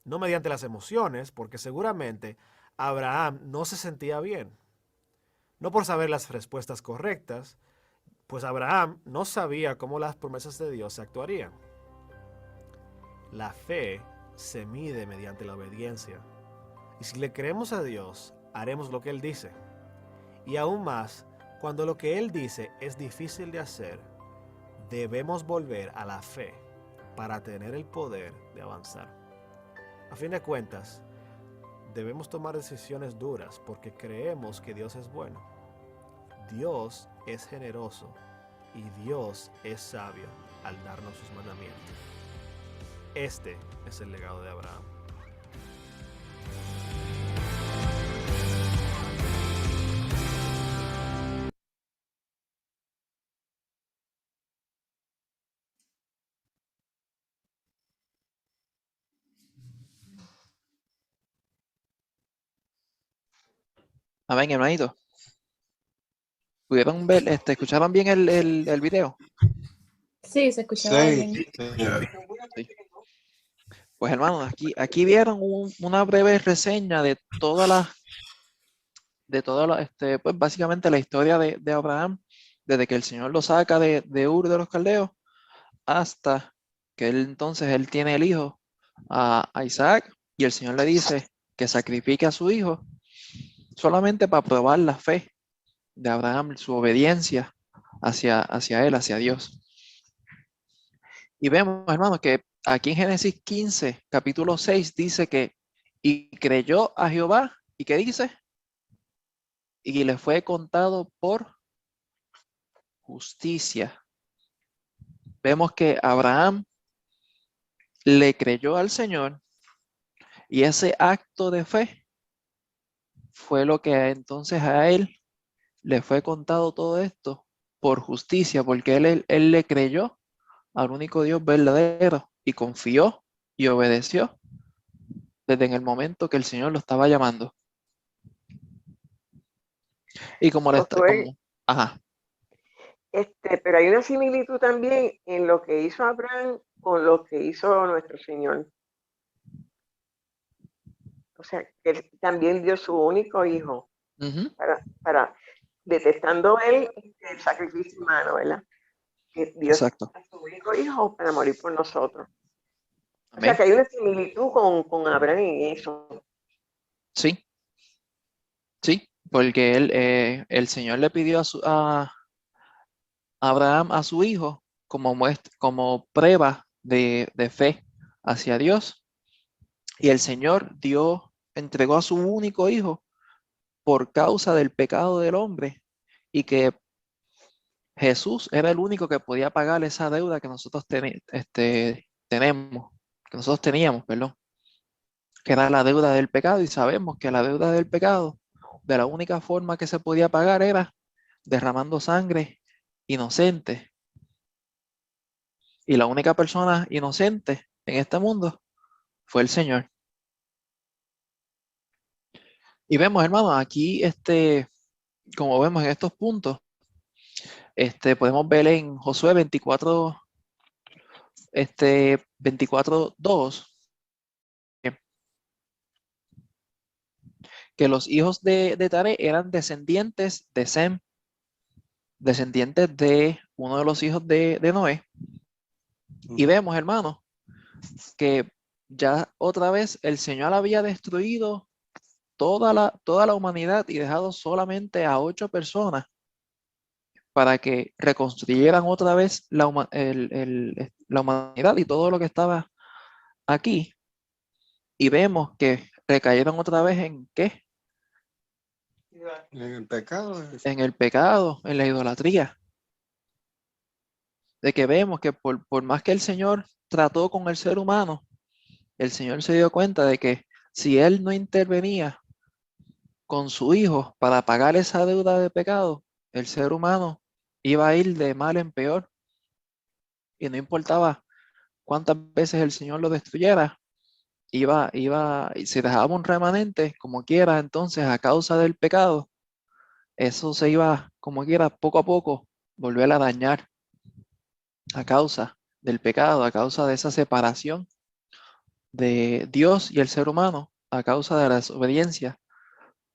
No mediante las emociones, porque seguramente Abraham no se sentía bien. No por saber las respuestas correctas, pues Abraham no sabía cómo las promesas de Dios se actuarían. La fe se mide mediante la obediencia. Y si le creemos a Dios, haremos lo que Él dice. Y aún más, cuando lo que Él dice es difícil de hacer, debemos volver a la fe para tener el poder de avanzar. A fin de cuentas, debemos tomar decisiones duras porque creemos que Dios es bueno. Dios es generoso y Dios es sabio al darnos sus mandamientos. Este es el legado de Abraham. Amén, hermanito. ¿Pudieron ver, escucharon bien el video? Sí, se escuchaba Sí, bien. Sí. Pues hermanos, aquí vieron una breve reseña de pues básicamente la historia de Abraham, desde que el Señor lo saca de Ur de los Caldeos hasta que él tiene el hijo a Isaac, y el Señor le dice que sacrifique a su hijo solamente para probar la fe de Abraham, su obediencia hacia él, hacia Dios. Y vemos, hermanos, que aquí en Génesis 15, capítulo 6, dice que, y creyó a Jehová, ¿y qué dice? Y le fue contado por justicia. Vemos que Abraham le creyó al Señor y ese acto de fe fue lo que entonces a él le fue contado todo esto por justicia, porque él le creyó al único Dios verdadero y confió y obedeció desde en el momento que el Señor lo estaba llamando. Y como le está, Josué, como, ajá, pero hay una similitud también en lo que hizo Abraham con lo que hizo nuestro Señor. O sea, que él también dio su único hijo ujú, para detestando él el sacrificio humano, ¿verdad? Que Dios exacto, a su único hijo para morir por nosotros. O sea, amén, que hay una similitud con Abraham en eso. sí, sí, porque el Señor le pidió a Abraham a su hijo como como prueba de fe hacia Dios, y el Señor entregó a su único hijo por causa del pecado del hombre, y que Jesús era el único que podía pagar esa deuda que nosotros tenemos, que nosotros teníamos, perdón, que era la deuda del pecado, y sabemos que la deuda del pecado, de la única forma que se podía pagar era derramando sangre inocente, y la única persona inocente en este mundo fue el Señor. Y vemos, hermanos, aquí, como vemos en estos puntos, podemos ver en Josué 24, 24:2, que los hijos de Tare eran descendientes de Sem, descendientes de uno de los hijos de Noé. Y vemos, hermanos, que ya otra vez el Señor había destruido toda la humanidad y dejado solamente a 8 personas para que reconstruyeran otra vez la humanidad y todo lo que estaba aquí. Y vemos que recayeron otra vez ¿en qué? En el pecado. En el pecado, en la idolatría. De que vemos que por más que el Señor trató con el ser humano, el Señor se dio cuenta de que si Él no intervenía con su Hijo para pagar esa deuda de pecado, el ser humano iba a ir de mal en peor. Y no importaba cuántas veces el Señor lo destruyera, y si dejaba un remanente, como quiera, entonces a causa del pecado, eso se iba, como quiera, poco a poco, volver a dañar a causa del pecado, a causa de esa separación de Dios y el ser humano, a causa de la desobediencia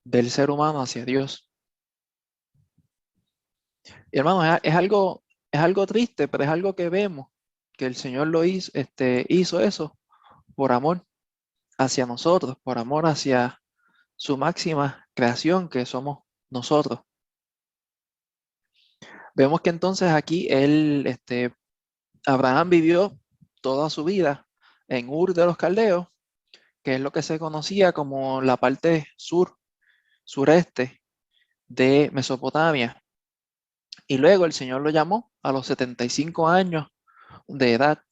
del ser humano hacia Dios. Y hermanos, es algo triste, pero es algo que vemos, que el Señor lo hizo eso por amor hacia nosotros, por amor hacia su máxima creación que somos nosotros. Vemos que entonces aquí Abraham vivió toda su vida en Ur de los Caldeos, que es lo que se conocía como la parte sureste de Mesopotamia. Y luego el Señor lo llamó a los 75 años de edad.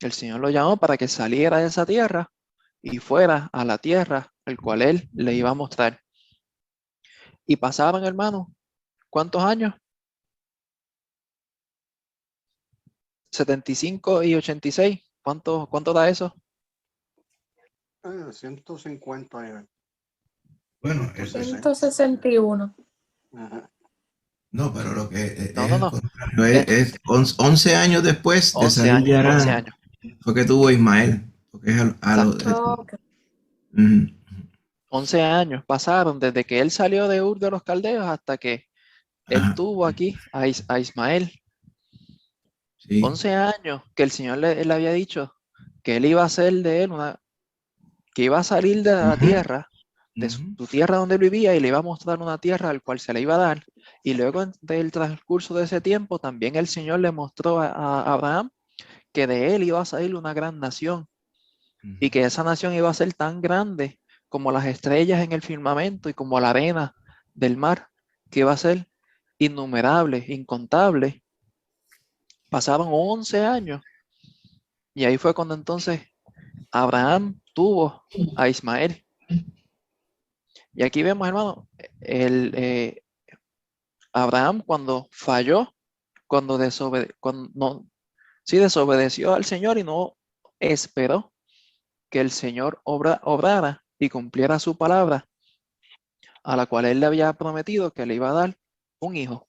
El Señor lo llamó para que saliera de esa tierra y fuera a la tierra el cual Él le iba a mostrar. Y pasaban, hermano, ¿cuántos años? 75 y 86. ¿Cuánto da eso? 150 años. Bueno, 161. Ajá. no, pero lo que No, es no, al no. contrario, es 11 años después de 11 salir de años, 11 Arán, años. fue que tuvo Ismael, porque es Exacto. Ok. Ujú. 11 años pasaron desde que él salió de Ur de los Caldeos hasta que él Ajá, tuvo aquí a Ismael. sí. 11 años que el Señor le había dicho que él iba a hacer de él que iba a salir de la Ujú, tierra, de ujú. su tierra donde él vivía, y le iba a mostrar una tierra al cual se le iba a dar. Y luego del transcurso de ese tiempo, también el Señor le mostró a Abraham que de él iba a salir una gran nación y que esa nación iba a ser tan grande como las estrellas en el firmamento y como la arena del mar, que iba a ser innumerable, incontable. Pasaron 11 años y ahí fue cuando entonces Abraham tuvo a Ismael. Y aquí vemos, hermano, Abraham cuando falló, cuando desobedeció al Señor y no esperó que el Señor obrara y cumpliera su palabra, a la cual él le había prometido que le iba a dar un hijo.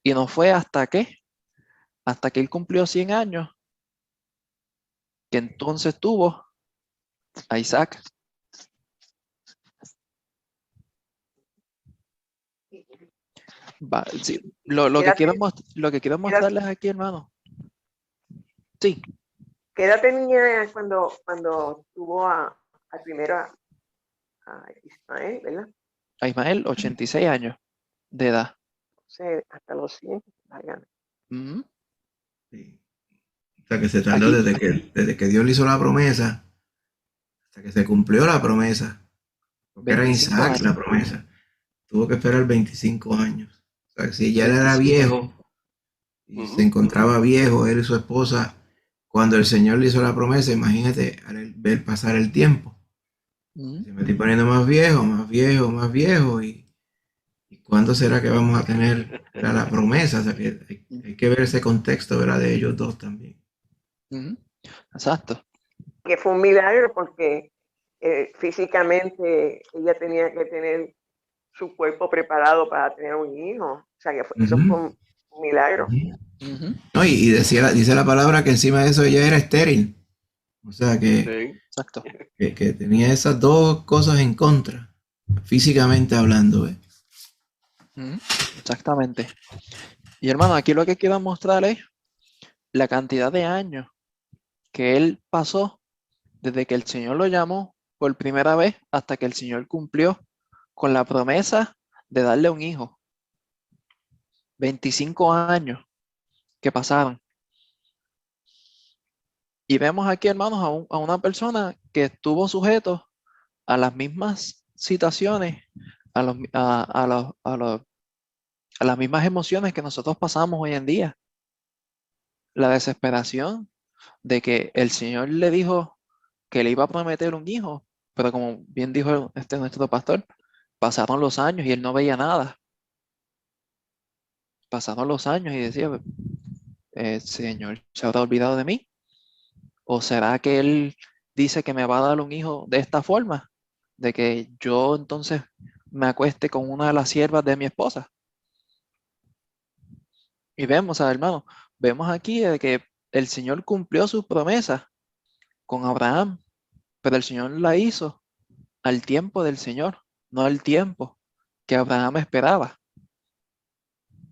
Y no fue hasta que él cumplió 100 años, que entonces tuvo a Isaac. Sí, lo que Quédate- quiero mostrarles aquí, hermano. Sí, ¿Qué edad tenía cuando tuvo primero a Ismael, verdad? a Ismael, 86 años de edad. O sea, hasta los 100. Válgame. Ujú. Sí. O sea, que se tardó Aquí, desde que Dios le hizo la promesa hasta que se cumplió la promesa. Porque era 25 Isaac la años. promesa. Tuvo que esperar 25 años. O sea, que si ya él era 25 años. viejo y se encontraba viejo, él y su esposa, cuando el Señor le hizo la promesa, imagínate al él ver pasar el tiempo. Ujú. Si me estoy poniendo más viejo, más viejo, más viejo, ¿y cuándo será que vamos a tener la promesa? O sea, que hay que ver ese contexto, ¿verdad? De ellos dos también. Ujú. Exacto. Que fue un milagro porque físicamente ella tenía que tener su cuerpo preparado para tener un hijo. O sea, que eso fue un milagro. Ujú. No, y dice la palabra que encima de eso ella era estéril. O sea, Sí. Exacto. que tenía esas dos cosas en contra, físicamente hablando. Ujú. Exactamente. Y hermano, aquí lo que quiero mostrar es la cantidad de años que él pasó desde que el Señor lo llamó por primera vez hasta que el Señor cumplió con la promesa de darle un hijo. 25 años que pasaron. Y vemos aquí, hermanos, a una persona que estuvo sujeto a las mismas situaciones, a las mismas emociones que nosotros pasamos hoy en día. La desesperación de que el Señor le dijo que le iba a prometer un hijo, pero como bien dijo nuestro pastor, pasaron los años y él no veía nada. Pasaron los años y decía, Señor, ¿se habrá olvidado de mí? ¿O será que él dice que me va a dar un hijo de esta forma? De que yo entonces me acueste con una de las siervas de mi esposa. Y vemos, hermano, vemos aquí de que el Señor cumplió sus promesas con Abraham, pero el Señor la hizo al tiempo del Señor, no al tiempo que Abraham esperaba,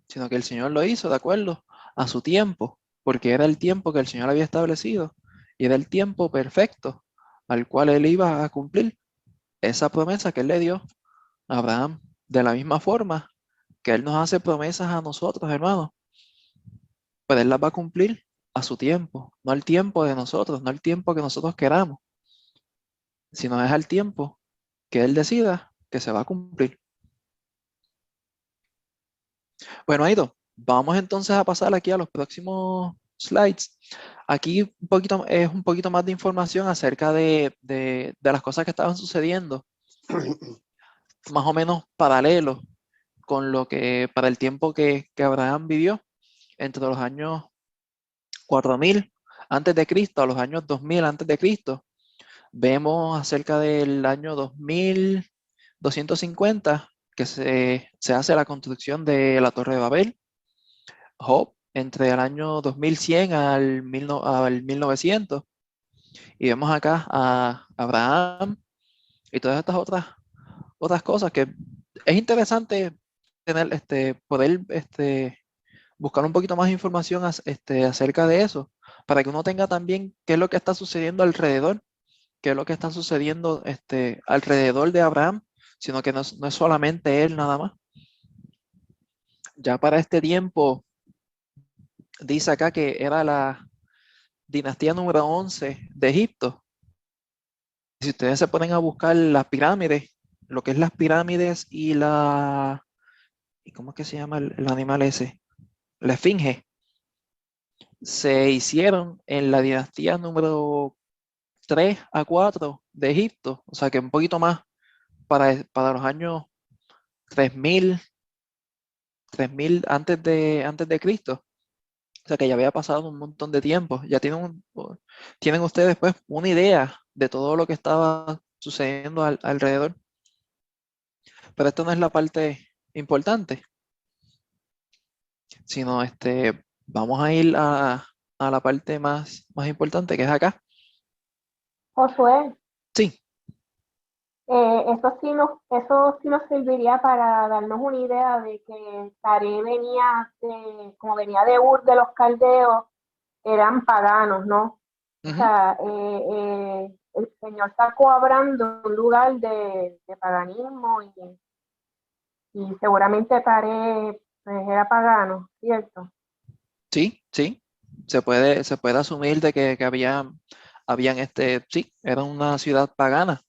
sino que el Señor lo hizo de acuerdo a su tiempo, porque era el tiempo que el Señor había establecido y era el tiempo perfecto al cual él iba a cumplir esa promesa que él le dio a Abraham. De la misma forma que él nos hace promesas a nosotros, hermanos, pero él las va a cumplir a su tiempo, no al tiempo de nosotros, no al tiempo que nosotros queramos, sino es al tiempo que él decida que se va a cumplir. Bueno, Aido, vamos entonces a pasar aquí a los próximos slides. Aquí es un poquito más de información acerca de las cosas que estaban sucediendo, más o menos paralelo con lo que para el tiempo que Abraham vivió entre los años 4000 antes de Cristo a los años 2000 antes de Cristo. Vemos acerca del año 2250 que se hace la construcción de la Torre de Babel. Job entre el año 2100 al 1900. Y vemos acá a Abraham y todas estas otras cosas que es interesante tener, poder buscar un poquito más de información acerca de eso, para que uno tenga también qué es lo que está sucediendo alrededor, qué es lo que está sucediendo alrededor de Abraham, sino que no es solamente él nada más. Ya para este tiempo, dice acá que era la dinastía número 11 de Egipto. Si ustedes se ponen a buscar las pirámides, lo que es las pirámides ¿y cómo es que se llama el animal ese? La esfinge, se hicieron en la dinastía número 3 a 4 de Egipto, o sea que un poquito más para los años 3000 antes de Cristo. O sea que ya había pasado un montón de tiempo. Ya tienen ustedes pues una idea de todo lo que estaba sucediendo alrededor. Pero esto no es la parte importante, sino vamos a ir a la parte más importante que es acá. Josué, Sí, eso sí nos serviría para darnos una idea de que Taré como venía de Ur de los caldeos, eran paganos, ¿no? O ujú, sea, el Señor sacó a Abraham de un lugar de paganismo y seguramente Taré pues, era pagano, ¿cierto? sí, sí. Se puede asumir de que habían sí, era una ciudad pagana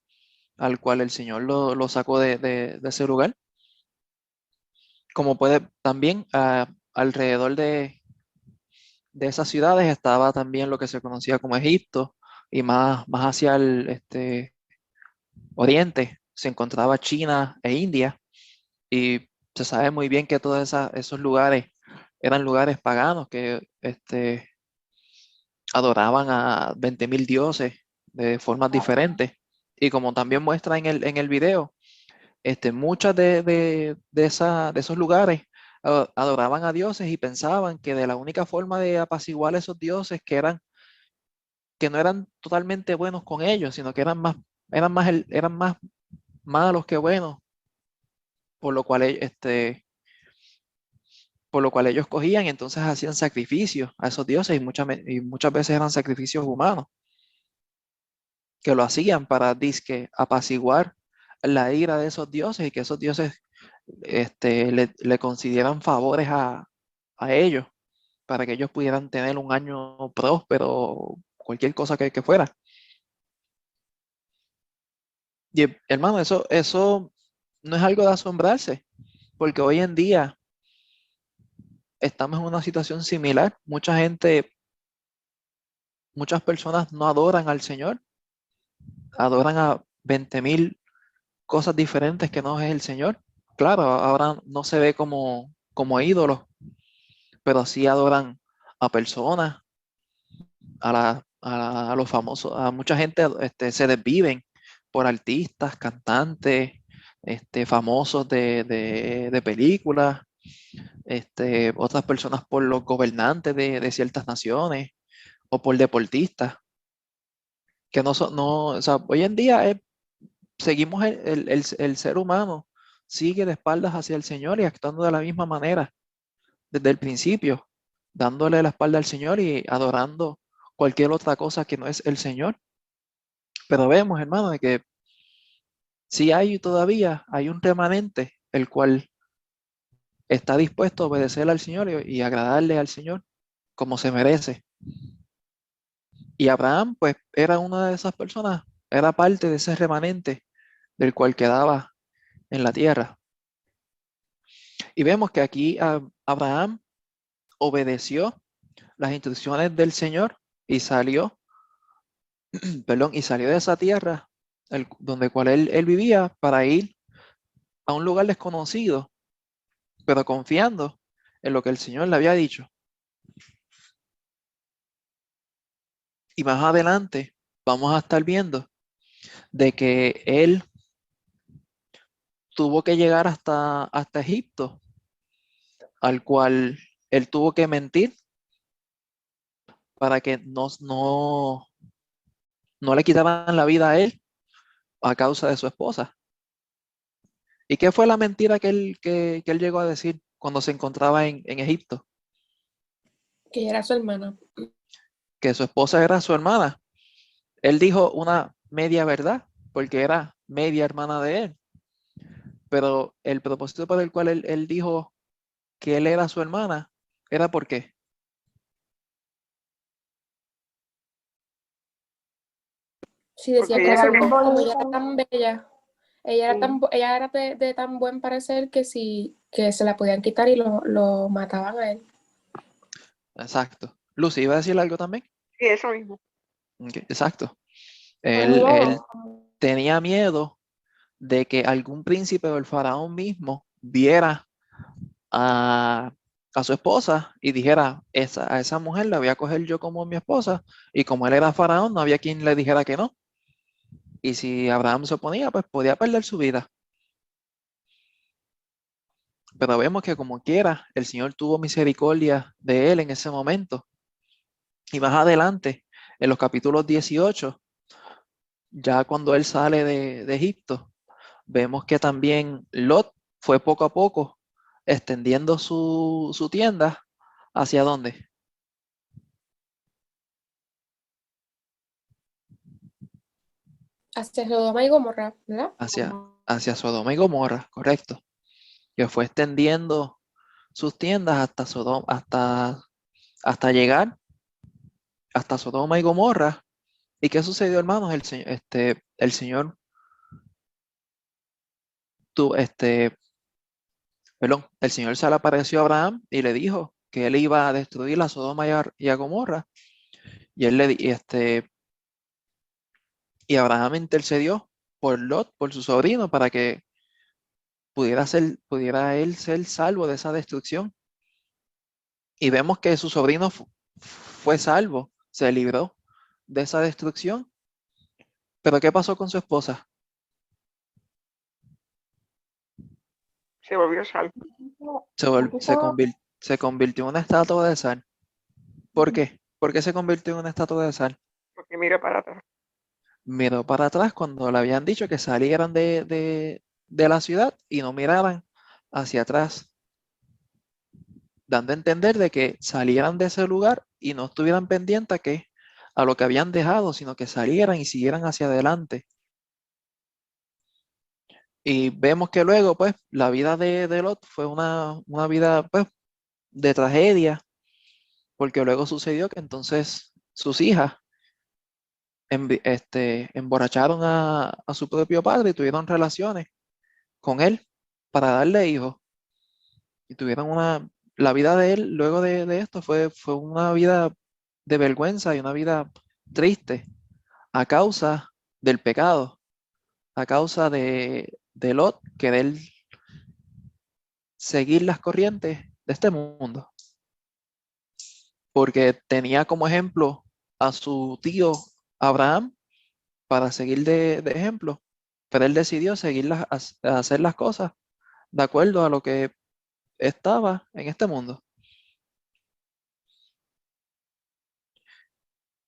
al cual el Señor lo sacó de ese lugar. Como puede también alrededor de esas ciudades estaba también lo que se conocía como Egipto y más hacia el oriente se encontraba China e India y se sabe muy bien que todos esos lugares eran lugares paganos que adoraban a 20.000 dioses de formas diferentes. Y como también muestra en el video, muchas de esos lugares adoraban a dioses y pensaban que de la única forma de apaciguar a esos dioses que no eran totalmente buenos con ellos, sino que eran más malos que buenos, por lo cual, por lo cual ellos cogían y entonces hacían sacrificios a esos dioses y muchas veces eran sacrificios humanos que lo hacían para disque apaciguar la ira de esos dioses y que esos dioses le concedieran favores a ellos para que ellos pudieran tener un año próspero, cualquier cosa que fuera. Y hermano, eso no es algo de asombrarse, porque hoy en día estamos en una situación similar. Muchas personas no adoran al Señor, adoran a 20.000 cosas diferentes que no es el Señor. Claro, ahora no se ve como ídolos, pero sí adoran a personas, a los famosos, a mucha gente se desviven por artistas, cantantes, famosos de películas, otras personas por los gobernantes de ciertas naciones o por deportistas, que no son, no, o sea, hoy en día seguimos el ser humano, sigue de espaldas hacia el Señor y actuando de la misma manera desde el principio, dándole la espalda al Señor y adorando cualquier otra cosa que no es el Señor. Pero vemos, hermano, de que sí hay un remanente el cual está dispuesto a obedecer al Señor y agradarle al Señor como se merece. Y Abraham, pues, era una de esas personas, era parte de ese remanente del cual quedaba en la tierra. Y vemos que aquí Abraham obedeció las instrucciones del Señor y salió, perdón, y salió de esa tierra donde cual él vivía para ir a un lugar desconocido, pero confiando en lo que el Señor le había dicho. Y más adelante vamos a estar viendo de que él tuvo que llegar hasta Egipto, al cual él tuvo que mentir para que no le quitaran la vida a él a causa de su esposa. ¿Y qué fue la mentira que él llegó a decir cuando se encontraba en Egipto? Que ella era su hermana. Que su esposa era su hermana. Él dijo una media verdad, porque era media hermana de él. Pero el propósito por el cual él dijo que él era su hermana era ¿por qué? Sí, decía Porque que ella su le- como ella era bonita. tan bella, ella era sí, ella era de tan buen parecer que sí, que se la podían quitar y lo mataban a él. Exacto. Lucy, ¿iba a decir algo también? sí, eso mismo. Ok, exacto. El Él miedo. tenía miedo de que algún príncipe o el faraón mismo viera a, a su esposa y dijera, a esa mujer la voy a coger yo como mi esposa, y como él era faraón, no había quien le dijera que no. Y si Abraham se oponía, pues podía perder su vida. Pero vemos que como quiera, el Señor tuvo misericordia de él en ese momento. Y más adelante, en los capítulos 18, ya cuando él sale de Egipto, vemos que también Lot fue poco a poco extendiendo su tienda. ¿Hacia dónde? Hacia Sodoma y Gomorra, ¿verdad? Hacia Sodoma y Gomorra, correcto. Que fue extendiendo sus tiendas hasta Sodoma, hasta llegar hasta Sodoma y Gomorra. ¿Y qué sucedió, hermanos? El Señor perdón, el Señor se le apareció a Abraham y le dijo que él iba a destruir la Sodoma y a Gomorra. Y él y Abraham intercedió por Lot, por su sobrino, para que pudiera él ser salvo de esa destrucción. Y vemos que su sobrino fue salvo, se libró de esa destrucción. Pero ¿qué pasó con su esposa? Se volvió salvo. Se, Se vol- se, quiso- convir- se convirtió en una estatua de sal. ¿Por qué? ¿Por qué se convirtió en una estatua de sal? Porque mira para atrás. Miró para atrás cuando le habían dicho que salieran de la ciudad y no miraran hacia atrás, dando a entender de que salieran de ese lugar y no estuvieran pendientes a lo que habían dejado, sino que salieran y siguieran hacia adelante. Y vemos que luego, pues, la vida de Lot fue una vida, pues, de tragedia, porque luego sucedió que entonces sus hijas emborracharon a su propio padre y tuvieron relaciones con él para darle hijos. Y tuvieron la vida de él luego de esto fue una vida de vergüenza y una vida triste a causa del pecado, a causa de Lot, que de él seguir las corrientes de este mundo, porque tenía como ejemplo a su tío Abraham para seguir de ejemplo, pero él decidió a hacer las cosas de acuerdo a lo que estaba en este mundo.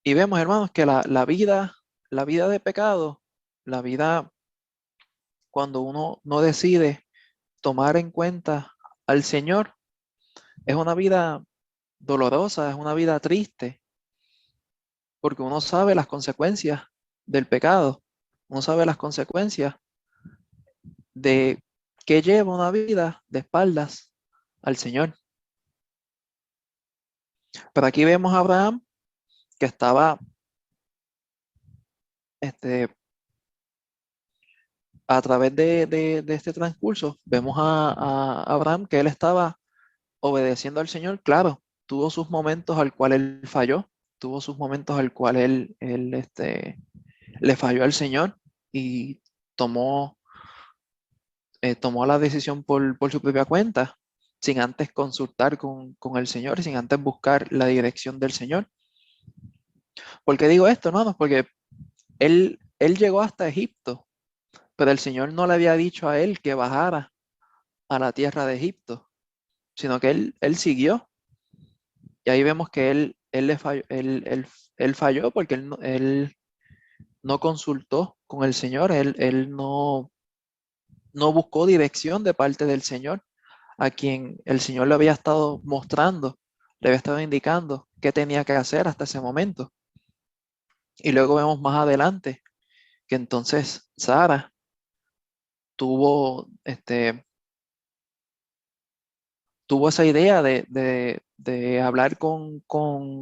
Y vemos, hermanos, que la vida de pecado, la vida cuando uno no decide tomar en cuenta al Señor, es una vida dolorosa, es una vida triste, porque uno sabe las consecuencias del pecado, uno sabe las consecuencias de que lleva una vida de espaldas al Señor. Pero aquí vemos a Abraham que estaba, este, a través de este transcurso, vemos a Abraham que él estaba obedeciendo al Señor. Claro, tuvo sus momentos al cual él falló, tuvo sus momentos al cual le falló al Señor y tomó, tomó la decisión por su propia cuenta, sin antes consultar con el Señor, sin antes buscar la dirección del Señor. ¿Por qué digo esto, hermanos? Porque él llegó hasta Egipto, pero el Señor no le había dicho a él que bajara a la tierra de Egipto, sino que él siguió. Y ahí vemos que él falló porque él no consultó con el Señor, él no buscó dirección de parte del Señor, a quien el Señor le había estado mostrando, le había estado indicando qué tenía que hacer hasta ese momento. Y luego vemos más adelante que entonces Sara tuvo, tuvo esa idea de hablar con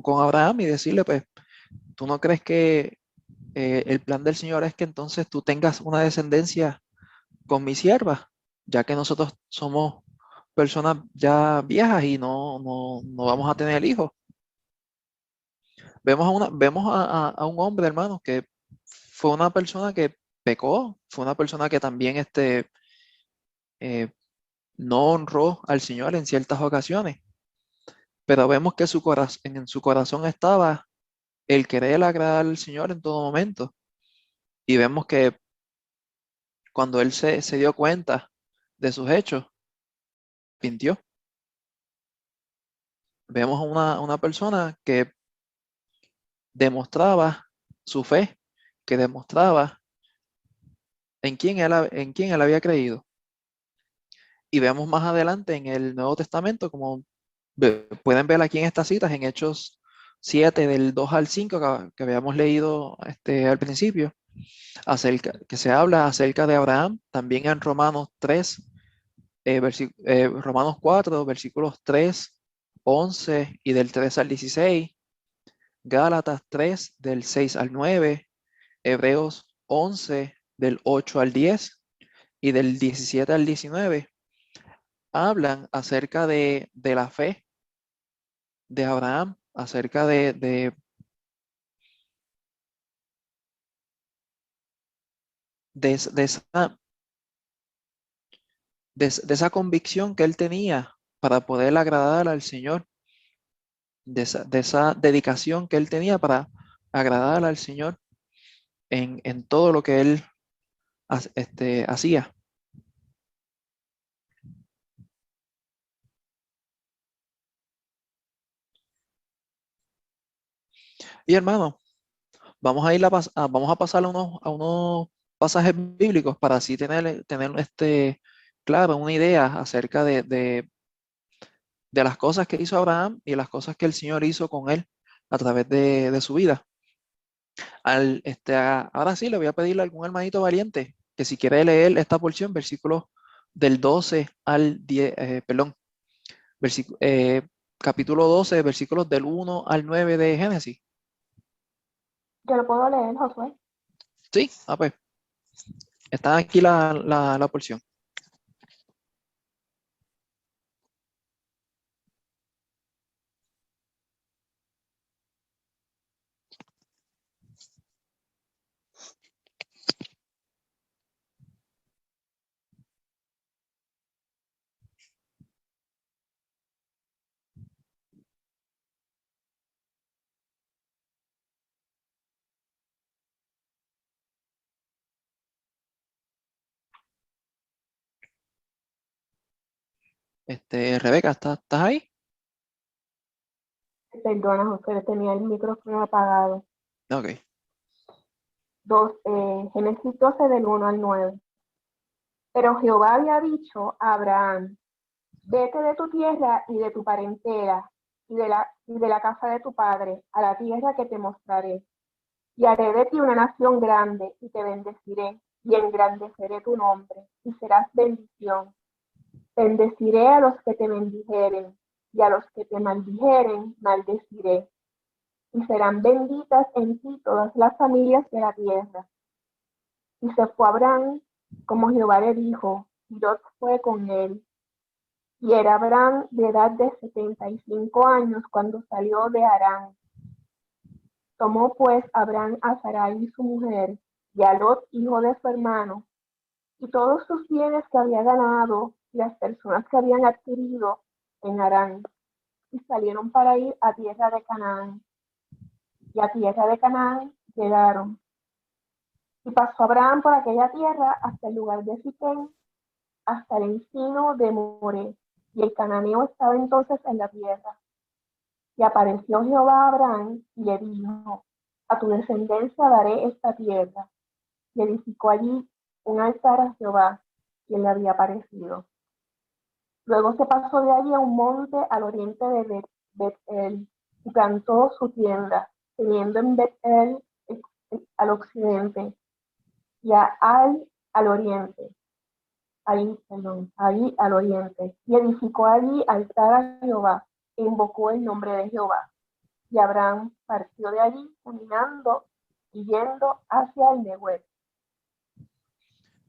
Abraham y decirle, pues, ¿tú no crees el plan del Señor es que entonces tú tengas una descendencia con mi sierva, ya que nosotros somos personas ya viejas y no vamos a tener hijos. Vemos a un hombre, hermano, que fue una persona que pecó, fue una persona que también eh, no honró al Señor en ciertas ocasiones, pero vemos que en su corazón estaba el querer agradar al Señor en todo momento. Y vemos que cuando él se dio cuenta de sus hechos, pintió. Vemos a una persona que demostraba su fe, que demostraba en quién él había creído. Y vemos más adelante en el Nuevo Testamento, como pueden ver aquí en estas citas, en Hechos 7, del 2 al 5, que habíamos leído al principio, que se habla acerca de Abraham, también en Romanos 3, Romanos 4, versículos 3, 11 y del 3 al 16, Gálatas 3, del 6 al 9, Hebreos 11, del 8 al 10 y del 17 al 19, hablan acerca de la fe de Abraham, acerca de esa convicción que él tenía para poder agradar al Señor, de esa dedicación que él tenía para agradar al Señor en todo lo que él hacía. Y hermano, vamos a pasar a unos pasajes bíblicos para así tener claro, una idea acerca de las cosas que hizo Abraham y las cosas que el Señor hizo con él a través de su vida. Ahora sí, le voy a pedirle a algún hermanito valiente que si quiere leer esta porción, versículos del 12 al 10, perdón, capítulo 12, versículos del 1 al 9 de Génesis. Yo lo puedo leer, Josué. Sí, pues, está aquí la porción. Rebeca, ¿estás ahí? Perdona, Josué, tenía el micrófono apagado. Ok. Génesis 12 del 1 al 9. Pero Jehová había dicho a Abraham: vete de tu tierra y de tu parentela y de la casa de tu padre a la tierra que te mostraré. Y haré de ti una nación grande y te bendeciré y engrandeceré tu nombre y serás bendición. Bendeciré a los que te bendijeren y a los que te maldijeren maldeciré. Y serán benditas en ti todas las familias de la tierra. Y se fue Abraham como Jehová le dijo, y Lot fue con él. Y era Abraham de edad de 75 años cuando salió de Harán. Tomó pues Abraham a Sarai su mujer, y a Lot hijo de su hermano, y todos sus bienes que había ganado, y las personas que habían adquirido en Harán, y salieron para ir a tierra de Canaán. Y a tierra de Canaán llegaron. Y pasó Abraham por aquella tierra hasta el lugar de Siquem, hasta el encino de Moré, y el cananeo estaba entonces en la tierra. Y apareció Jehová a Abraham y le dijo: a tu descendencia daré esta tierra. Y edificó allí un altar a Jehová, quien le había aparecido. Luego se pasó de allí a un monte al oriente de Bet-el y plantó su tienda, teniendo en Bet-el al occidente y al oriente. Ahí al oriente, y edificó allí altar a Jehová, e invocó el nombre de Jehová. Y Abraham partió de allí caminando y yendo hacia el Negev.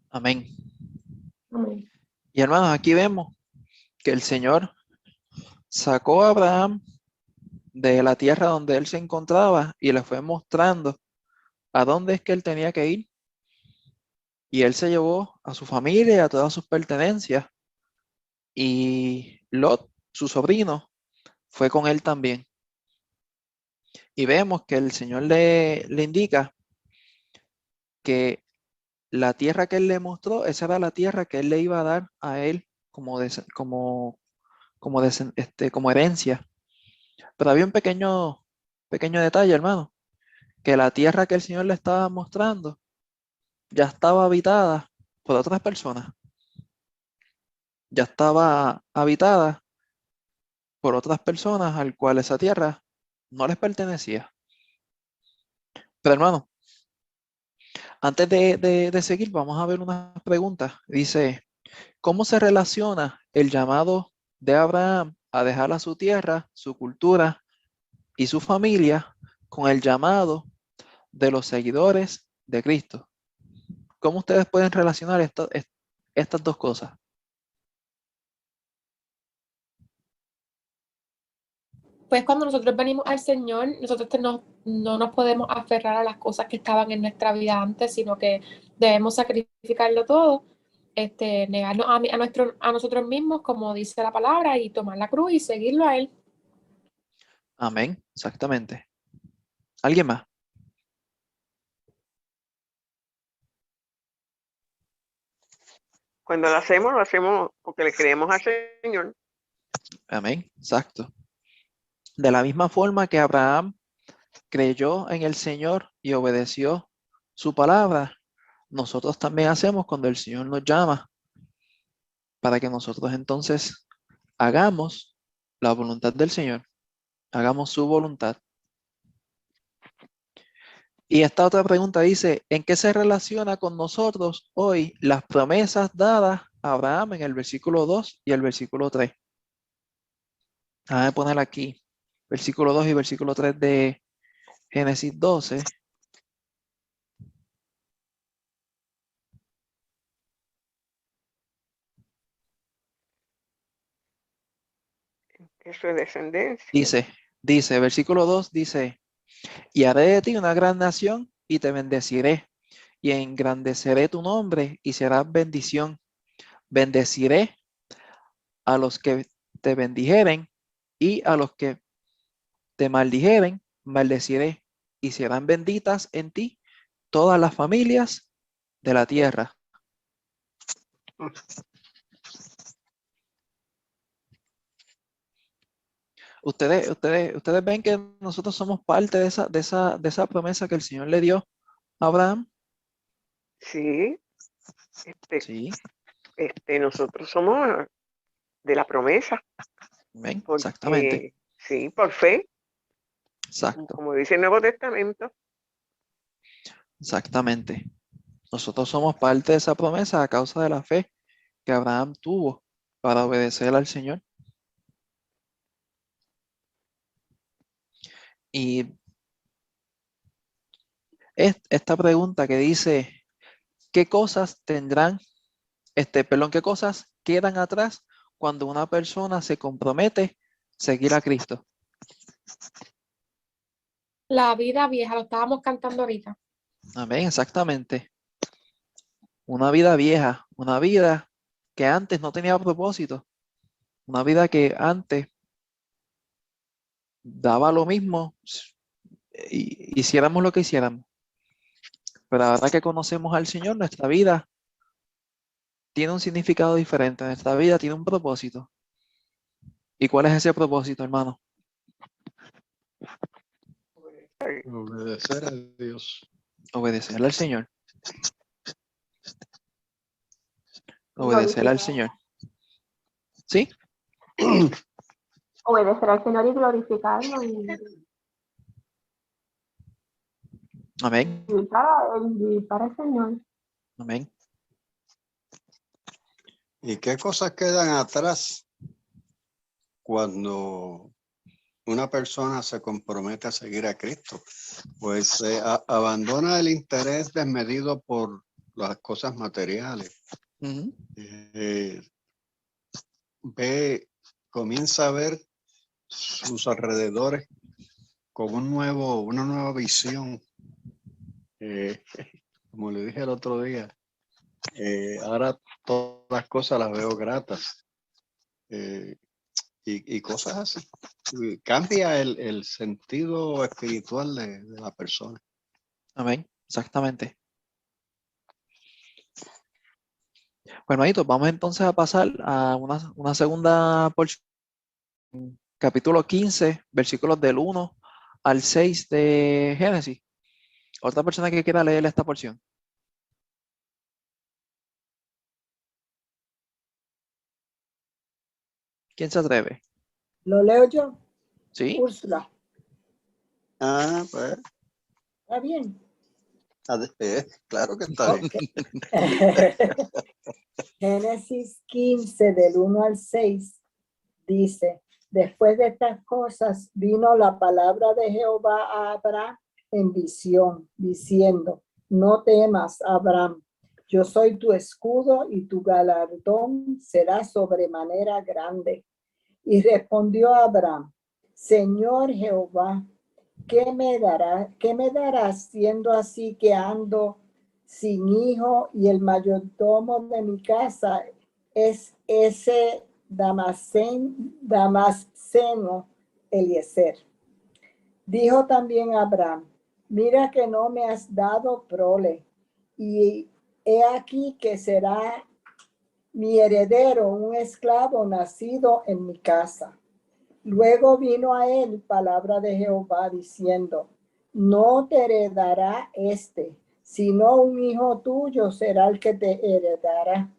Amén. Amén. Y hermanos, aquí vemos que el Señor sacó a Abraham de la tierra donde él se encontraba y le fue mostrando a dónde es que él tenía que ir. Y él se llevó a su familia y a todas sus pertenencias. Y Lot, su sobrino, fue con él también. Y vemos que el Señor le indica que la tierra que él le mostró, esa era la tierra que él le iba a dar a él como herencia. Pero había un pequeño detalle, hermano, que la tierra que el Señor le estaba mostrando ya estaba habitada por otras personas. Ya estaba habitada por otras personas al cual esa tierra no les pertenecía. Pero hermano, antes de seguir, vamos a ver unas preguntas. Dice, ¿cómo se relaciona el llamado de Abraham a dejar a su tierra, su cultura y su familia con el llamado de los seguidores de Cristo? ¿Cómo ustedes pueden relacionar estas dos cosas? Pues cuando nosotros venimos al Señor, nosotros no nos podemos aferrar a las cosas que estaban en nuestra vida antes, sino que debemos sacrificarlo todo, negarnos a nosotros mismos, como dice la palabra, y tomar la cruz y seguirlo a Él. Amén, exactamente. ¿Alguien más? Cuando lo hacemos porque le creemos al Señor. Amén, exacto. De la misma forma que Abraham creyó en el Señor y obedeció su palabra, nosotros también hacemos cuando el Señor nos llama para que nosotros entonces hagamos la voluntad del Señor, hagamos su voluntad. Y esta otra pregunta dice, ¿en qué se relaciona con nosotros hoy las promesas dadas a Abraham en el versículo 2 y el versículo 3? Voy a poner aquí versículo 2 y versículo 3 de Génesis 12. Eso es descendencia. Dice, versículo 2 dice, y haré de ti una gran nación y te bendeciré y engrandeceré tu nombre y serás bendición. Bendeciré a los que te bendijeren y a los que te maldijeren, maldeciré y serán benditas en ti todas las familias de la tierra. Ustedes ven que nosotros somos parte de esa promesa que el Señor le dio a Abraham. Sí, Sí, nosotros somos de la promesa, ven, porque exactamente, sí, por fe, exacto, como dice el Nuevo Testamento. exactamente. Nosotros somos parte de esa promesa a causa de la fe que Abraham tuvo para obedecer al Señor. Y esta pregunta que dice, ¿qué cosas qué cosas quedan atrás cuando una persona se compromete a seguir a Cristo? La vida vieja, lo estábamos cantando ahorita. Amén, exactamente. Una vida vieja, una vida que antes no tenía propósito, una vida que antes daba lo mismo y hiciéramos lo que hiciéramos. Pero ahora que conocemos al Señor, nuestra vida tiene un significado diferente, nuestra vida tiene un propósito. ¿Y cuál es ese propósito, hermano? Obedecer a Dios. Obedecer al Señor. Obedecer al Señor. ¿Sí? Obedecer al Señor y glorificarlo y Amén. vivir para el Señor. Amén. ¿Y qué cosas quedan atrás cuando una persona se compromete a seguir a Cristo, pues abandona el interés desmedido por las cosas materiales. Ujú. Comienza a ver sus alrededores con una nueva visión. Como le dije el otro día, ahora todas las cosas las veo gratas. Y cosas así. Cambia el sentido espiritual de la persona. Amén, exactamente. Bueno, Aito, vamos entonces a pasar a una segunda porción. Capítulo 15, versículos del 1 al 6 de Génesis. Otra persona que quiera leer esta porción. ¿Quién se atreve? ¿Lo leo yo? ¿Sí? Úrsula. Pues. ¿Está bien? Claro que está bien. Génesis 15, del 1 al 6, dice: después de estas cosas vino la palabra de Jehová a Abraham en visión, diciendo: no temas, Abraham, yo soy tu escudo y tu galardón será sobremanera grande. Y respondió Abraham: Señor Jehová, ¿qué me darás siendo así que ando sin hijo y el mayordomo de mi casa es ese Damasceno Eliezer? Dijo también Abraham: mira que no me has dado prole, y he aquí que será mi heredero un esclavo nacido en mi casa. Luego vino a él palabra de Jehová diciendo: no te heredará sino un hijo tuyo será el que te heredará.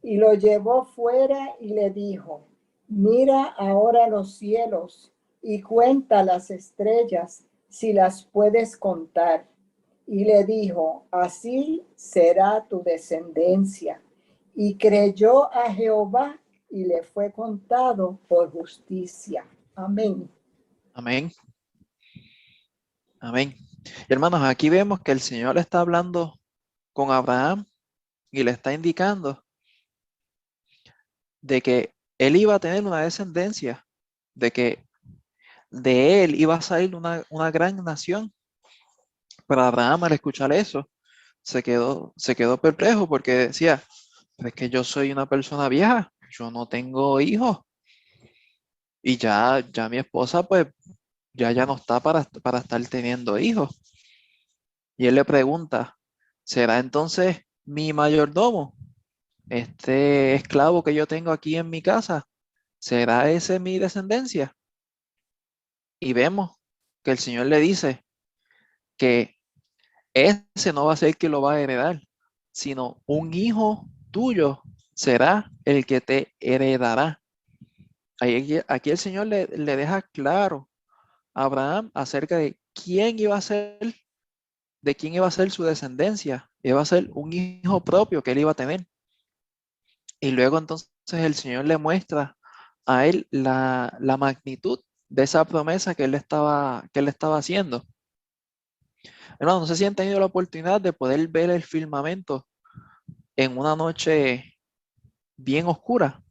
Y lo llevó fuera y le dijo: mira ahora los cielos y cuenta las estrellas, si las puedes contar. Y le dijo: así será tu descendencia. Y creyó a Jehová y le fue contado por justicia. Amén. Amén. Amén. Hermanos, aquí vemos que el Señor está hablando con Abraham y le está indicando de que él iba a tener una descendencia, de que de él iba a salir una gran nación. Pero Abraham, al escuchar eso, se quedó perplejo porque decía: es que yo soy una persona vieja, yo no tengo hijos y ya mi esposa pues ya no está para estar teniendo hijos. Y él le pregunta: ¿será entonces mi mayordomo, este esclavo que yo tengo aquí en mi casa, será ese mi descendencia? Y vemos que el Señor le dice que ese no va a ser el que lo va a heredar, sino un hijo tuyo será el que te heredará. Aquí el Señor le deja claro a Abraham acerca de quién iba a ser su descendencia. Iba a ser un hijo propio que él iba a tener. Y luego entonces el Señor le muestra a él la magnitud de esa promesa que él estaba haciendo. Hermano, no sé si han tenido la oportunidad de poder ver el firmamento en una noche bien oscura.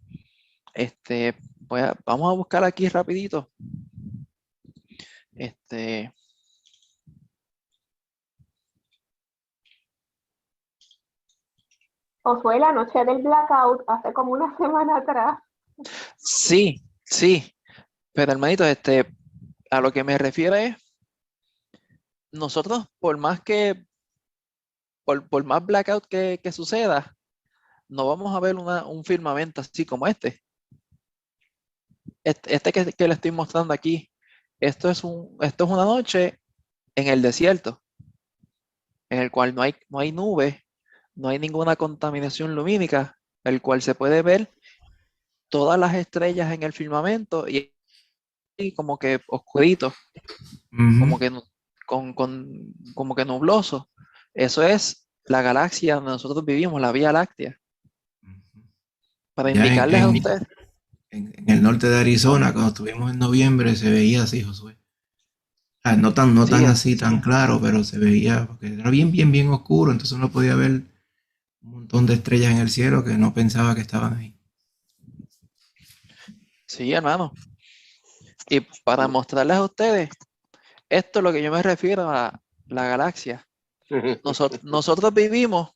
Vamos a buscar aquí rapidito. Fue la noche del blackout hace como una semana atrás. Sí, pero hermanito, a lo que me refiero es, nosotros por más blackout que suceda, no vamos a ver un firmamento así como este. Que le estoy mostrando aquí, esto es una noche en el desierto, en el cual no hay nubes, no hay ninguna contaminación lumínica, el cual se puede ver todas las estrellas en el firmamento y como que oscurito, como que como que nubloso. Eso es la galaxia donde nosotros vivimos, la Vía Láctea. Para Ya indicarles a ustedes. en el norte de Arizona, cuando estuvimos en noviembre, se veía así, Josué. No tan Sí, así, tan claro, pero se veía, porque era bien oscuro, entonces uno podía ver un montón de estrellas en el cielo que no pensaba que estaban ahí. sí, hermano. Y para mostrarles a ustedes, esto es lo que yo me refiero a la galaxia. Nosotros vivimos,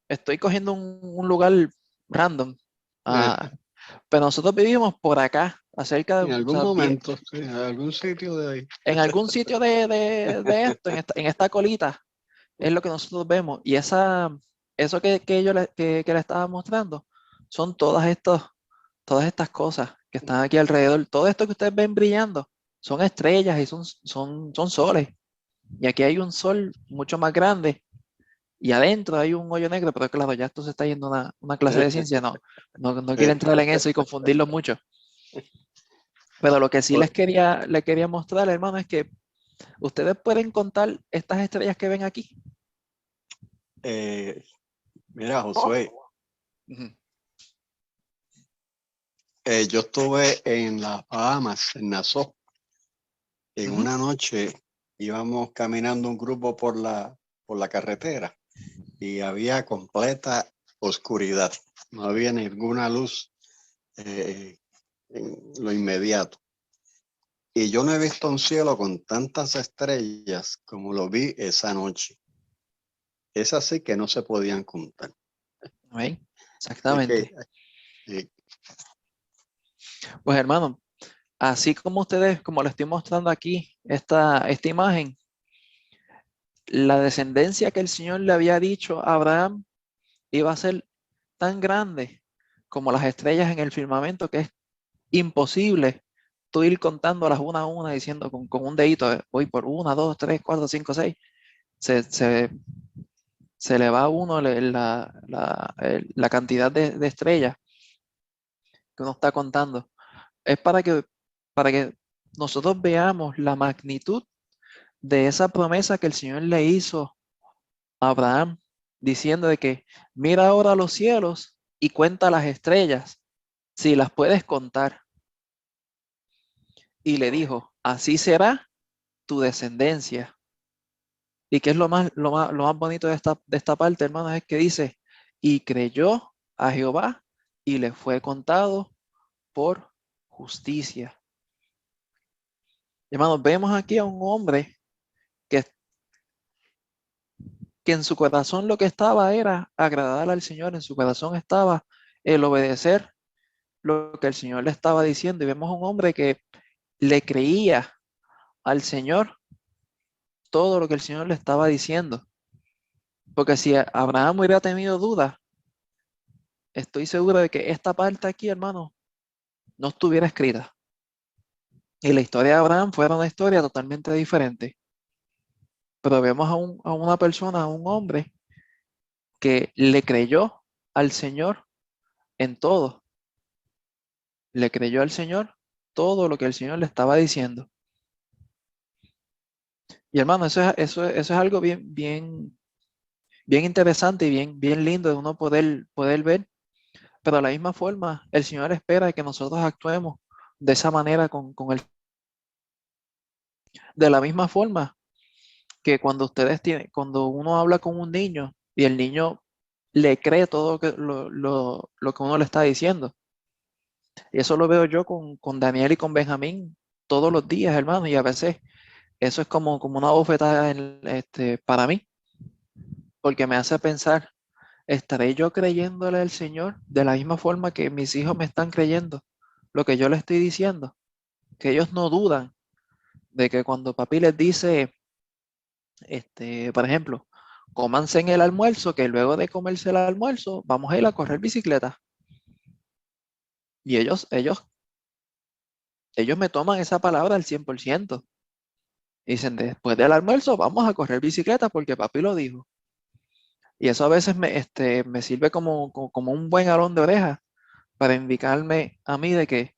estoy cogiendo un lugar random, pero nosotros vivimos por acá, acerca de, En o algún sea, momento, sí, en algún sitio de ahí. en algún sitio de esto, en esta colita, es lo que nosotros vemos. Y eso que yo que le estaba mostrando, son todas estas cosas que están aquí alrededor. Todo esto que ustedes ven brillando, son estrellas y son soles. Y aquí hay un sol mucho más grande. Y adentro hay un hoyo negro, pero claro, ya esto se está yendo a una clase de ciencia, no quiero entrar en eso y confundirlo mucho. Pero lo que sí les quería mostrar, hermano, es que ustedes pueden contar estas estrellas que ven aquí. Mira, Josué, Ujú. yo estuve en las Bahamas, en Nassau. En Ujú. una noche íbamos caminando un grupo por la carretera y había completa oscuridad. No había ninguna luz en lo inmediato. Y yo no he visto un cielo con tantas estrellas como lo vi esa noche. Es así que no se podían contar. ¿Ven? Así que Exactamente. Pues hermano, así como ustedes, como les estoy mostrando aquí, esta imagen, la descendencia que el Señor le había dicho a Abraham iba a ser tan grande como las estrellas en el firmamento, que es imposible tú ir contándolas una a una, diciendo con un dedito, voy por 1, 2, 3, 4, 5, 6. Se, se le va a uno la cantidad de estrellas que uno está contando. Es para que nosotros veamos la magnitud de esa promesa que el Señor le hizo a Abraham, diciendo de que mira ahora los cielos y cuenta las estrellas, si las puedes contar. Y le dijo, así será tu descendencia. Y que es lo más bonito de esta parte, hermanos, es que dice, y creyó a Jehová y le fue contado por justicia. Hermanos, vemos aquí a un hombre que, que en su corazón lo que estaba era agradar al Señor, en su corazón estaba el obedecer lo que el Señor le estaba diciendo. Y vemos a un hombre que le creía al Señor todo lo que el Señor le estaba diciendo. Porque si Abraham hubiera tenido dudas, estoy seguro de que esta parte aquí, hermano, no estuviera escrita. Y la historia de Abraham fuera una historia totalmente diferente. Pero vemos a una persona, a un hombre, que le creyó al Señor en todo. Le creyó al Señor todo lo que el Señor le estaba diciendo. Y hermano, eso es algo bien interesante y bien lindo de uno poder ver. Pero de la misma forma, el Señor espera que nosotros actuemos de esa manera con él. De la misma forma que cuando uno habla con un niño y el niño le cree todo lo que uno le está diciendo. Y eso lo veo yo con Daniel y con Benjamín todos los días, hermano. Y a veces eso es como una bofetada para mí, porque me hace pensar, ¿estaré yo creyéndole al Señor de la misma forma que mis hijos me están creyendo lo que yo les estoy diciendo? Que ellos no dudan de que cuando papi les dice, por ejemplo, cómanse en el almuerzo, que luego de comerse el almuerzo vamos a ir a correr bicicleta. Y ellos me toman esa palabra al 100%. Dicen, después del almuerzo vamos a correr bicicleta porque papi lo dijo. Y eso a veces me sirve como un buen jalón de oreja para indicarme a mí de que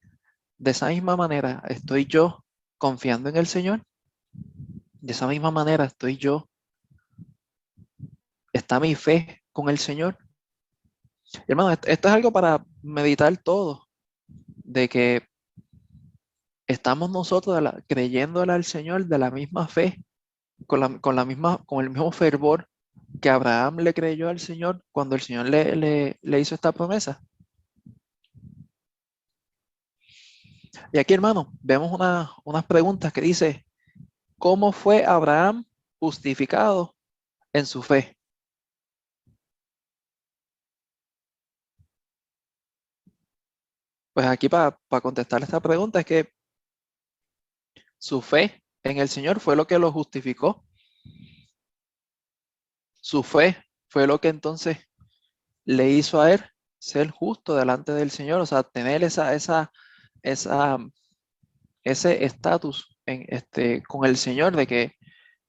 de esa misma manera estoy yo confiando en el Señor. De esa misma manera está mi fe con el Señor. Y hermano, esto es algo para meditar todo. de que estamos nosotros creyéndole al Señor de la misma fe, con el mismo fervor que Abraham le creyó al Señor cuando el Señor le hizo esta promesa. Y aquí, hermano, vemos unas preguntas que dice, ¿cómo fue Abraham justificado en su fe? Pues aquí para contestar esta pregunta es que su fe en el Señor fue lo que lo justificó. Su fe fue lo que entonces le hizo a él ser justo delante del Señor, o sea, tener ese estatus con el Señor, de que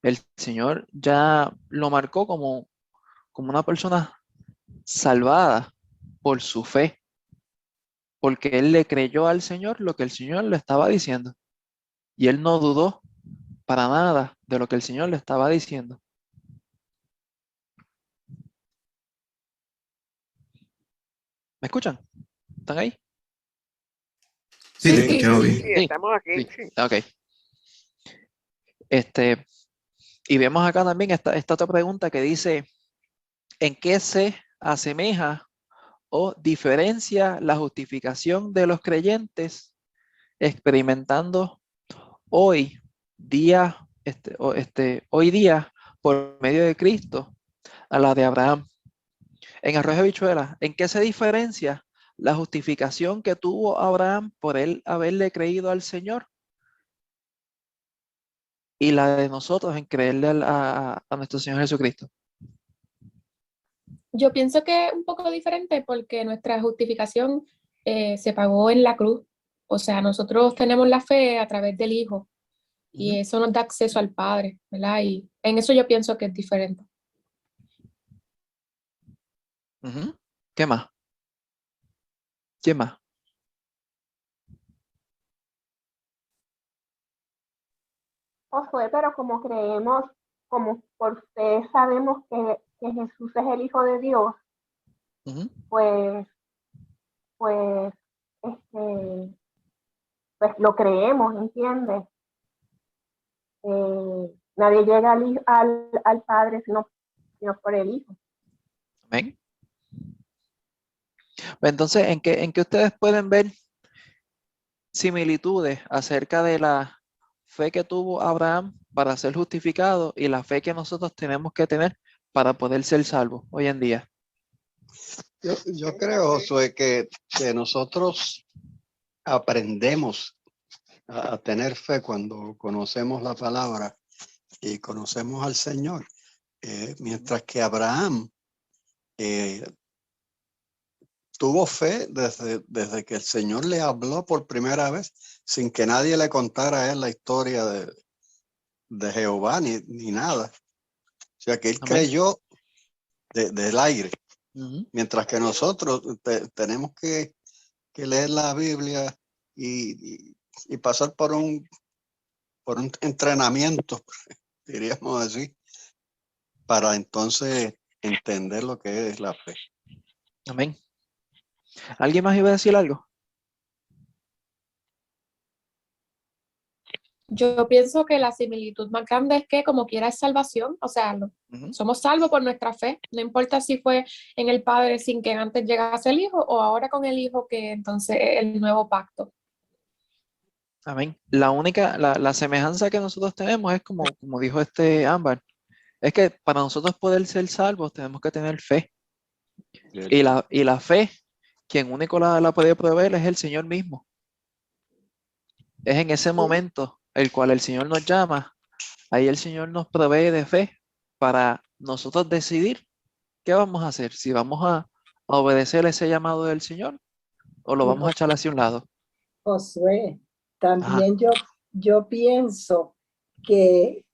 el Señor ya lo marcó como una persona salvada por su fe, porque él le creyó al Señor lo que el Señor le estaba diciendo, y él no dudó para nada de lo que el Señor le estaba diciendo. ¿Me escuchan? ¿Están ahí? Sí, te Sí. escuchamos bien. Sí, estamos aquí. Sí. Sí. Ok. Y vemos acá también esta otra pregunta que dice, ¿en qué se asemeja o diferencia la justificación de los creyentes experimentando hoy día, hoy día por medio de Cristo a la de Abraham? En Arroyo de Habichuelas, ¿en qué se diferencia la justificación que tuvo Abraham por él haberle creído al Señor y la de nosotros en creerle a nuestro Señor Jesucristo? Yo pienso que es un poco diferente porque nuestra justificación se pagó en la cruz. O sea, nosotros tenemos la fe a través del Hijo y eso nos da acceso al Padre, ¿verdad? Y en eso yo pienso que es diferente. Ujú. ¿Qué más? ¿Quién más? Josué, pero como creemos, como por fe sabemos que Jesús es el Hijo de Dios, Ujú. pues, pues, este, pues lo creemos, ¿entiendes? Nadie llega al Padre sino por el Hijo. Amén. Entonces, ¿en qué ustedes pueden ver similitudes acerca de la fe que tuvo Abraham para ser justificado y la fe que nosotros tenemos que tener para poder ser salvos hoy en día? Yo creo, Josué, que nosotros aprendemos a tener fe cuando conocemos la palabra y conocemos al Señor. Mientras que Abraham tuvo fe desde que el Señor le habló por primera vez, sin que nadie le contara a él la historia de Jehová ni nada. O sea que él Amén. creyó del aire. Ujú. Mientras que nosotros tenemos que leer la Biblia y pasar por un entrenamiento, diríamos así, para entonces entender lo que es la fe. Amén. ¿Alguien más iba a decir algo? Yo pienso que la similitud más grande es que como quiera es salvación, o sea, Ujú. somos salvos por nuestra fe, no importa si fue en el Padre sin que antes llegase el Hijo o ahora con el Hijo que entonces es el nuevo pacto. Amén. La semejanza que nosotros tenemos es como dijo Ámbar, es que para nosotros poder ser salvos tenemos que tener fe. Y la fe, quien único la puede proveer es el Señor mismo. Es en ese momento el cual el Señor nos llama, ahí el Señor nos provee de fe para nosotros decidir qué vamos a hacer, si vamos a obedecer ese llamado del Señor o lo Y vamos a echar hacia un lado. Josué, Ajá. también yo pienso que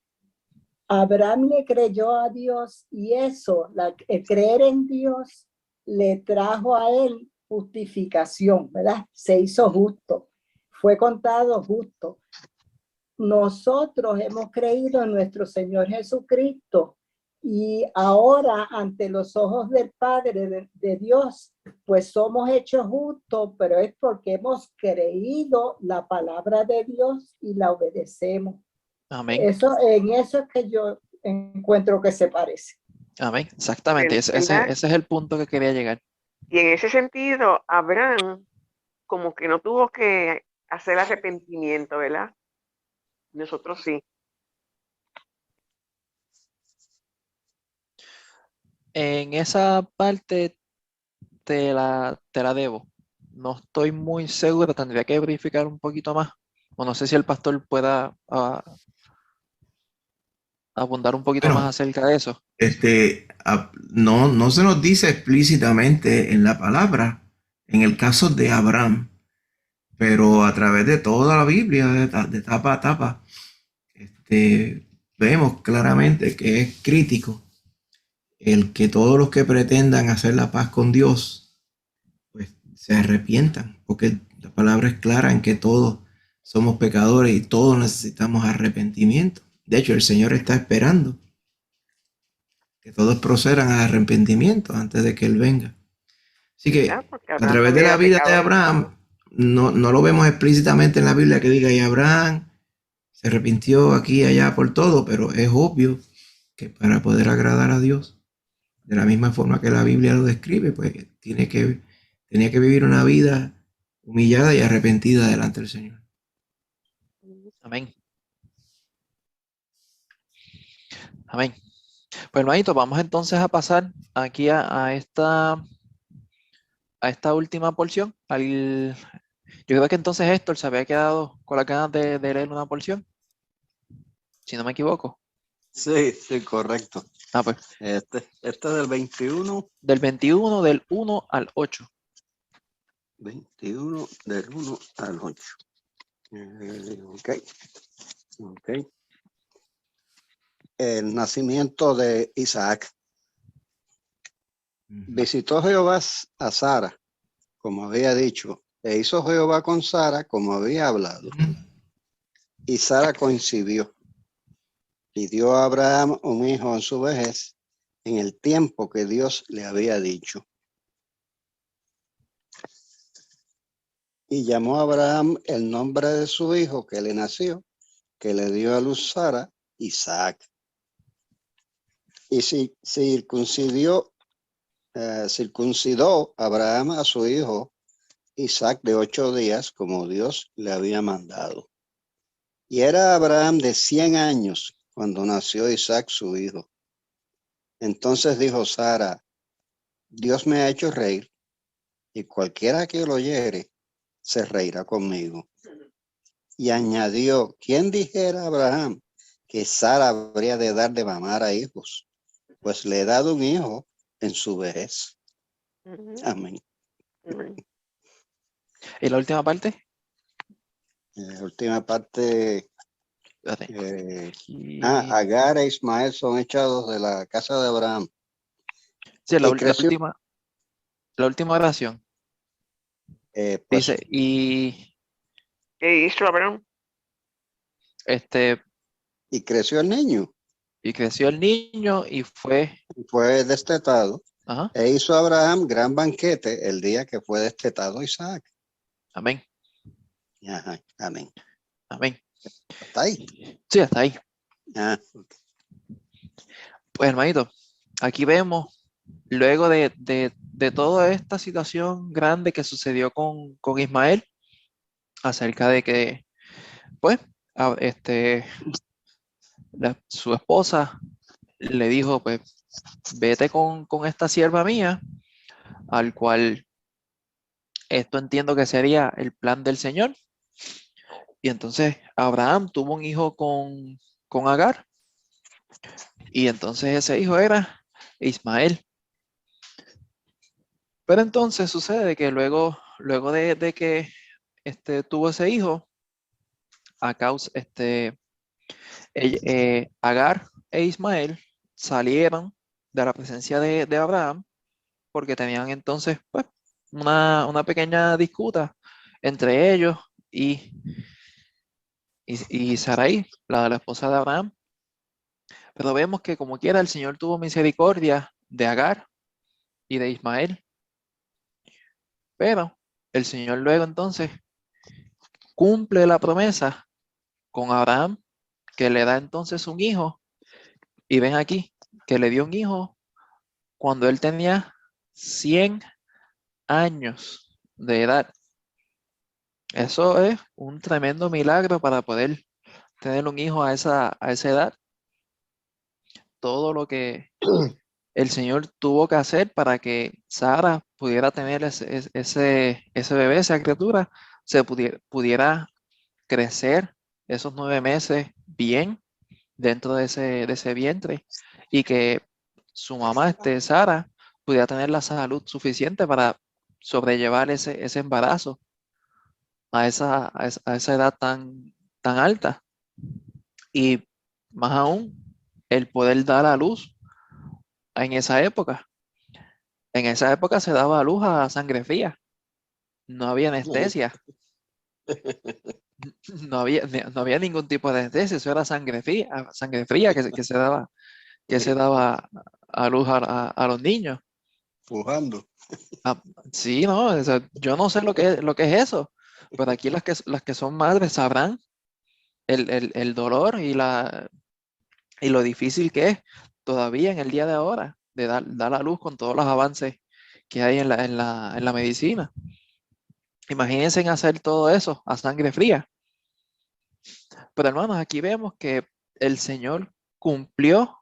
Abraham le creyó a Dios y eso, el creer en Dios, le trajo a él justificación, ¿verdad? Se hizo justo, fue contado justo. Nosotros hemos creído en nuestro Señor Jesucristo Y ahora ante los ojos del Padre de Dios, pues somos hechos justos, pero es porque hemos creído la palabra de Dios y la obedecemos. Amén. En eso es que yo encuentro que se parece. Amén. Exactamente. Ese ¿Verdad? es el punto que quería llegar. Y en ese sentido, Abraham como que no tuvo que hacer arrepentimiento, ¿verdad? Nosotros sí. En esa parte te la debo. No estoy muy seguro, tendría que verificar un poquito más. O no sé si el pastor pueda abundar un poquito más Bueno, acerca de eso. no se nos dice explícitamente en la palabra, en el caso de Abraham, pero a través de toda la Biblia, de tapa a tapa, vemos claramente que es crítico el que todos los que pretendan hacer la paz con Dios, pues se arrepientan, porque la palabra es clara en que todos somos pecadores y todos necesitamos arrepentimiento. De hecho, el Señor está esperando que todos procedan al arrepentimiento antes de que Él venga. Así que Porque a Abraham través de también la era vida de pecador. Abraham, no lo vemos explícitamente en la Biblia que diga, y Abraham se arrepintió aquí y allá por todo, pero es obvio que para poder agradar a Dios, de la misma forma que la Biblia lo describe, pues tenía que vivir una vida humillada y arrepentida delante del Señor. Amén. Amén. Pues hermanito, vamos entonces a pasar aquí a esta última porción. Yo creo que entonces Héctor se había quedado con las ganas de leer una porción, si no me equivoco. Sí, sí, correcto. Pues Este es del 21. del 21, del 1 al 8. 21 del 1 al 8. Ok. El nacimiento de Isaac. Visitó Jehová a Sara, como había dicho, e hizo Jehová con Sara, como había hablado. Y Sara coincidió y dio a Abraham un hijo en su vejez, en el tiempo que Dios le había dicho. Y llamó a Abraham el nombre de su hijo que le nació, que le dio a luz Sara, Isaac. Y circuncidó Abraham a su hijo Isaac de 8 días, como Dios le había mandado. Y era Abraham de 100 años cuando nació Isaac su hijo. Entonces dijo Sara, Dios me ha hecho reír, y cualquiera que lo oyere se reirá conmigo. Y añadió, ¿quién dijera a Abraham que Sara habría de dar de mamar a hijos? Pues le he dado un hijo en su vejez. Amén. ¿Y la última parte? La última parte, Agar e Ismael son echados de la casa de Abraham. Sí, la última oración. Pues, dice, y ¿Qué hizo Abraham? y creció el niño. Y creció el niño y fue destetado. Ajá. E hizo Abraham gran banquete el día que fue destetado Isaac. Amén. Ajá, amén. Amén. ¿Está ahí? Sí, hasta ahí. Okay. Pues hermanito, aquí vemos, luego de toda esta situación grande que sucedió con Ismael, acerca de que, pues, su esposa le dijo, pues, vete con esta sierva mía, al cual esto entiendo que sería el plan del Señor. Y entonces Abraham tuvo un hijo con Agar, y entonces ese hijo era Ismael. Pero entonces sucede que luego de que tuvo ese hijo, a causa, Agar e Ismael salieron de la presencia de Abraham, porque tenían entonces, pues, una pequeña disputa entre ellos y Sarai, la esposa de Abraham. Pero vemos que como quiera el Señor tuvo misericordia de Agar y de Ismael. Pero el Señor luego entonces cumple la promesa con Abraham, que le da entonces un hijo. Y ven aquí, que le dio un hijo cuando él tenía 100 años de edad. Eso es un tremendo milagro para poder tener un hijo a esa edad. Todo lo que el Señor tuvo que hacer para que Sara pudiera tener ese bebé, esa criatura, se pudiera crecer esos 9 meses bien dentro de ese vientre y que su mamá, Sara, pudiera tener la salud suficiente para sobrellevar ese embarazo a esa edad tan alta. Y más aún, el poder dar a luz en esa época. En esa época se daba a luz a sangre fría. No había anestesia. No había ningún tipo de anestesia. Eso era sangre fría que se daba a luz a los niños. Pujando. Ah, sí, no, o sea, yo no sé lo que es eso, pero aquí las que son madres sabrán el dolor y lo difícil que es todavía en el día de ahora de dar a luz con todos los avances que hay en la medicina. Imagínense en hacer todo eso a sangre fría. Pero hermanos, aquí vemos que el Señor cumplió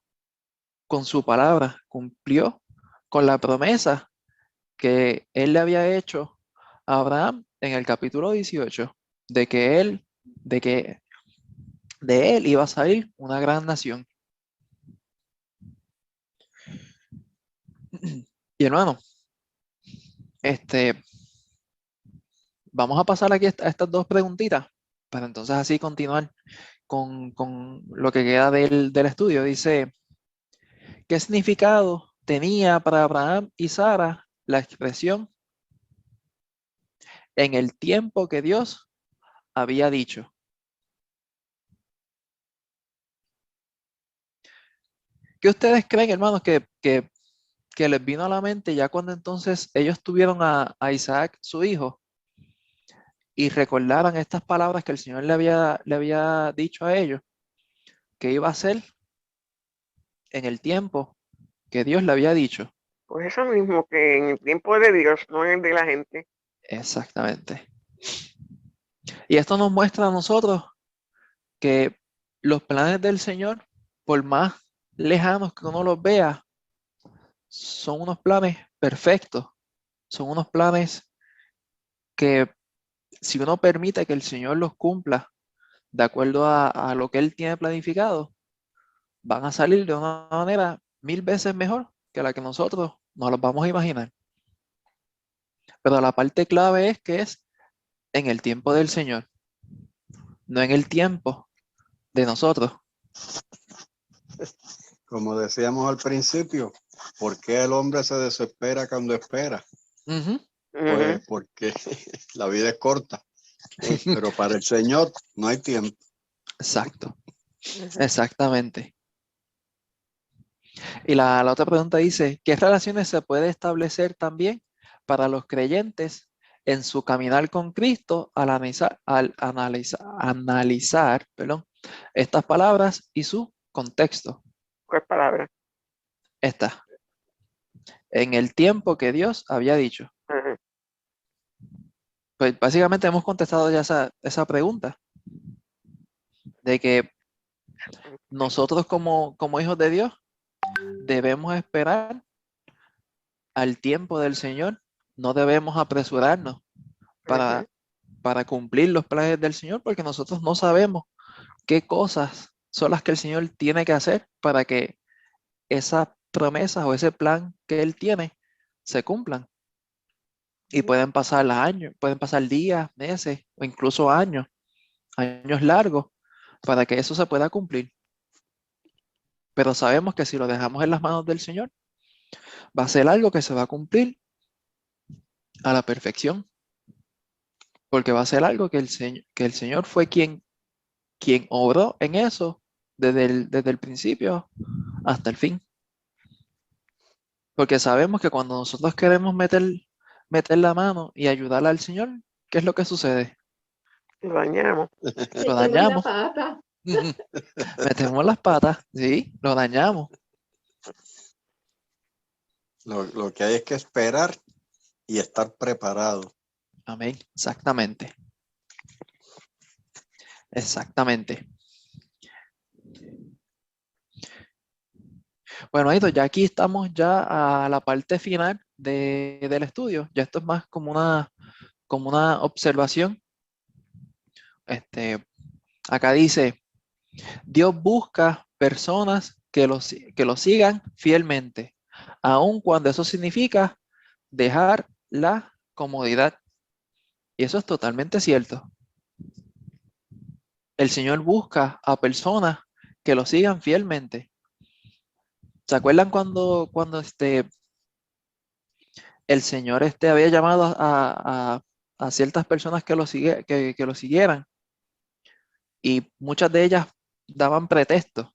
con su palabra, cumplió con la promesa que Él le había hecho a Abraham en el capítulo 18, de que de él iba a salir una gran nación. Y hermano, vamos a pasar aquí a estas dos preguntitas para entonces así continuar con lo que queda del estudio. Dice, ¿qué significado tenía para Abraham y Sara la expresión en el tiempo que Dios había dicho? ¿Qué ustedes creen, hermanos, que les vino a la mente ya cuando entonces ellos tuvieron a Isaac, su hijo, y recordaran estas palabras que el Señor le había dicho a ellos, que iba a ser en el tiempo que Dios le había dicho? Pues eso mismo, que en el tiempo de Dios, no en el de la gente. Exactamente. Y esto nos muestra a nosotros que los planes del Señor, por más lejanos que uno los vea, son unos planes perfectos, son unos planes que si uno permite que el Señor los cumpla de acuerdo a lo que Él tiene planificado, van a salir de una manera 1000 veces mejor que la que nosotros nos los vamos a imaginar. Pero la parte clave es que es en el tiempo del Señor, no en el tiempo de nosotros. Como decíamos al principio, ¿por qué el hombre se desespera cuando espera? Ujú. Pues porque la vida es corta, pero para el Señor no hay tiempo. Exacto, exactamente. Y la otra pregunta dice, ¿qué relaciones se puede establecer también para los creyentes en su caminar con Cristo al analizar, estas palabras y su contexto? ¿Cuál palabra? Esta, en el tiempo que Dios había dicho. Ajá. Pues básicamente hemos contestado ya esa pregunta, de que nosotros como hijos de Dios debemos esperar al tiempo del Señor, no debemos apresurarnos para cumplir los planes del Señor, porque nosotros no sabemos qué cosas son las que el Señor tiene que hacer para que esas promesas o ese plan que Él tiene se cumplan. Y pueden pasar años, pueden pasar días, meses o incluso años largos para que eso se pueda cumplir. Pero sabemos que si lo dejamos en las manos del Señor, va a ser algo que se va a cumplir a la perfección, porque va a ser algo que el Señor fue quien obró en eso desde el principio hasta el fin. Porque sabemos que cuando nosotros queremos meter la mano y ayudar al Señor, ¿qué es lo que sucede? Lo dañamos. Lo dañamos. Metemos las patas, sí, lo dañamos. Lo que hay es que esperar y estar preparado. Amén, exactamente. Exactamente. Bueno, Aito, ya aquí estamos ya a la parte final del estudio. Ya esto es más como una observación. Acá dice, Dios busca personas que lo sigan fielmente, aun cuando eso significa dejar la comodidad. Y eso es totalmente cierto. El Señor busca a personas que lo sigan fielmente. ¿Se acuerdan cuando el Señor había llamado a ciertas personas que lo siguieran? Y muchas de ellas daban pretextos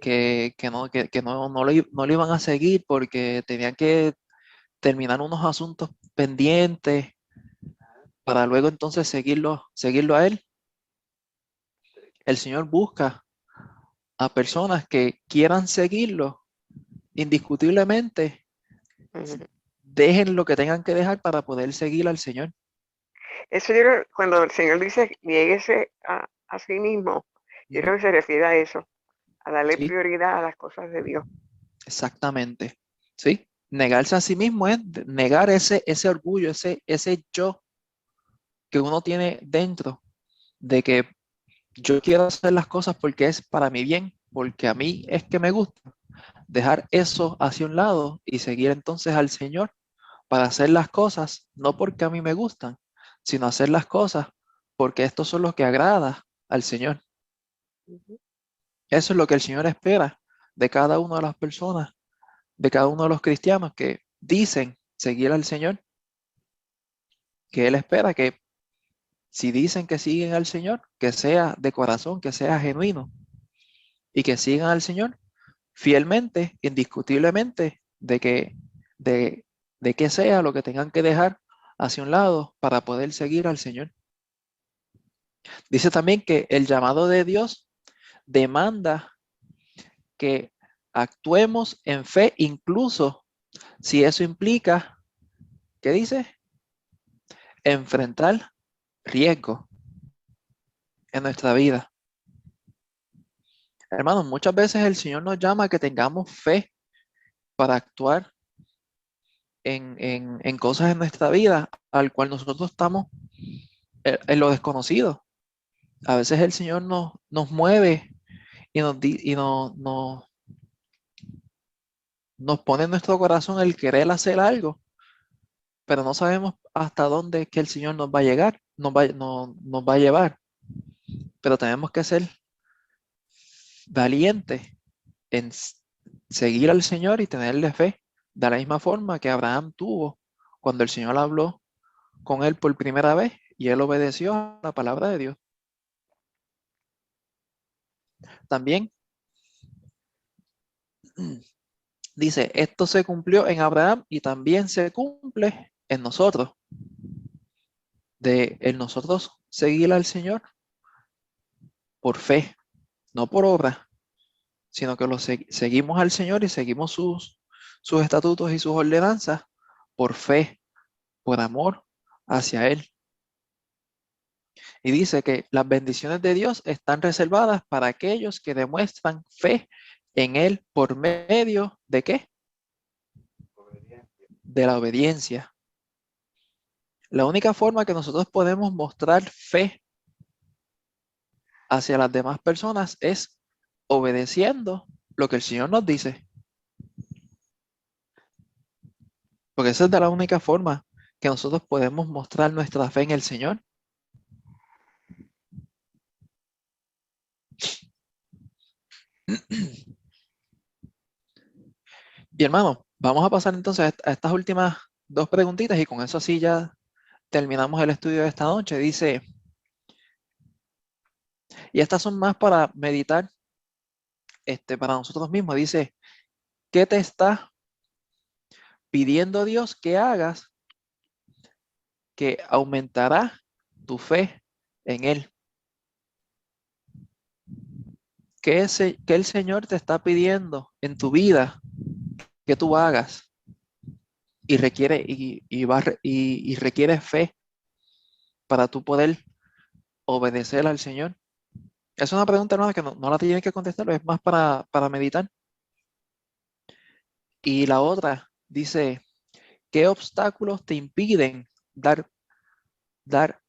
que no lo iban a seguir porque tenían que terminar unos asuntos pendientes para luego entonces seguirlo a Él. El Señor busca a personas que quieran seguirlo indiscutiblemente, Ujú. dejen lo que tengan que dejar para poder seguir al Señor. Eso yo creo, cuando el Señor dice niéguese a sí mismo, yo creo que se refiere a eso, a darle Sí, prioridad a las cosas de Dios. exactamente. Sí, negarse a sí mismo es negar ese orgullo, ese yo que uno tiene dentro, de que yo quiero hacer las cosas porque es para mi bien, porque a mí es que me gusta. Dejar eso hacia un lado y seguir entonces al Señor para hacer las cosas, no porque a mí me gustan, sino hacer las cosas porque estos son los que agrada al Señor. Ujú. Eso es lo que el Señor espera de cada una de las personas, de cada uno de los cristianos que dicen seguir al Señor, que Él espera que si dicen que siguen al Señor, que sea de corazón, que sea genuino y que sigan al Señor fielmente, indiscutiblemente, de, de que sea lo que tengan que dejar hacia un lado para poder seguir al Señor. Dice también que el llamado de Dios demanda que actuemos en fe, incluso si eso implica, ¿qué dice? Enfrentar riesgo en nuestra vida. Hermanos, muchas veces el Señor nos llama a que tengamos fe para actuar en cosas en nuestra vida al cual nosotros estamos en lo desconocido. A veces el Señor nos mueve y nos pone en nuestro corazón el querer hacer algo, pero no sabemos hasta dónde es que el Señor nos va a llegar, nos va a llevar. Pero tenemos que ser valientes en seguir al Señor y tenerle fe, de la misma forma que Abraham tuvo cuando el Señor habló con él por primera vez y él obedeció a la palabra de Dios. También dice, esto se cumplió en Abraham y también se cumple en nosotros. De en nosotros seguir al Señor por fe, no por obra, sino que seguimos al Señor y seguimos sus estatutos y sus ordenanzas por fe, por amor hacia Él. Y dice que las bendiciones de Dios están reservadas para aquellos que demuestran fe en Él por medio de ¿qué? De la obediencia. La única forma que nosotros podemos mostrar fe hacia las demás personas es obedeciendo lo que el Señor nos dice. Porque esa es de la única forma que nosotros podemos mostrar nuestra fe en el Señor. Y hermano, vamos a pasar entonces a estas últimas dos preguntitas y con eso así ya terminamos el estudio de esta noche. Dice, Y estas son más para meditar para nosotros mismos. Dice, ¿qué te está pidiendo Dios que hagas que aumentará tu fe en Él? ¿Qué el Señor te está pidiendo en tu vida que tú hagas? Y requiere, y requiere fe para tú poder obedecer al Señor. Es una pregunta, hermano, que no la tienes que contestar, es más para meditar. Y la otra dice, ¿qué obstáculos te impiden dar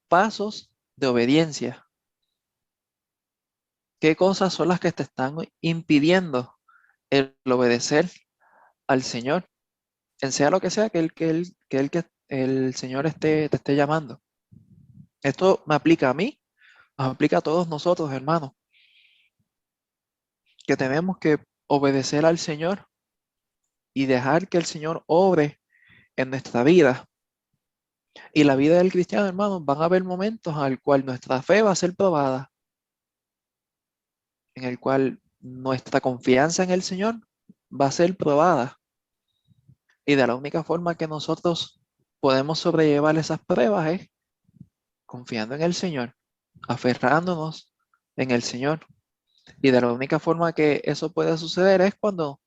pasos de obediencia? ¿Qué cosas son las que te están impidiendo el obedecer al Señor? En sea lo que sea que el Señor te esté llamando. Esto me aplica a mí, nos aplica a todos nosotros, hermanos, que tenemos que obedecer al Señor y dejar que el Señor obre en nuestra vida. Y la vida del cristiano, hermanos, van a haber momentos en el cual nuestra fe va a ser probada, en el cual nuestra confianza en el Señor va a ser probada. Y de la única forma que nosotros podemos sobrellevar esas pruebas es confiando en el Señor, aferrándonos en el Señor. Y de la única forma que eso puede suceder es cuando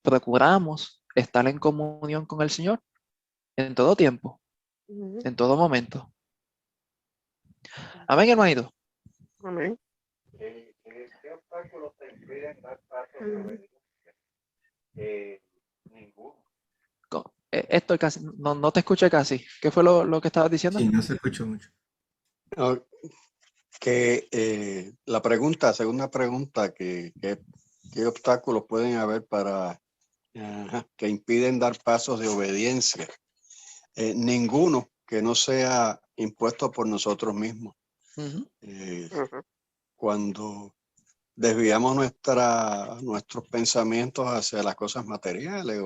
procuramos estar en comunión con el Señor en todo tiempo, en todo momento. Amén, hermanito. Amén. ¿Qué obstáculos te impiden dar pasos de obediencia? Ninguno. Esto casi, no te escuché casi. ¿Qué fue lo que estabas diciendo? Sí, no se escuchó mucho. No, que la segunda pregunta, ¿qué obstáculos pueden haber para que impiden dar pasos de obediencia? Ninguno que no sea impuesto por nosotros mismos. Ujú. Cuando desviamos nuestros pensamientos hacia las cosas materiales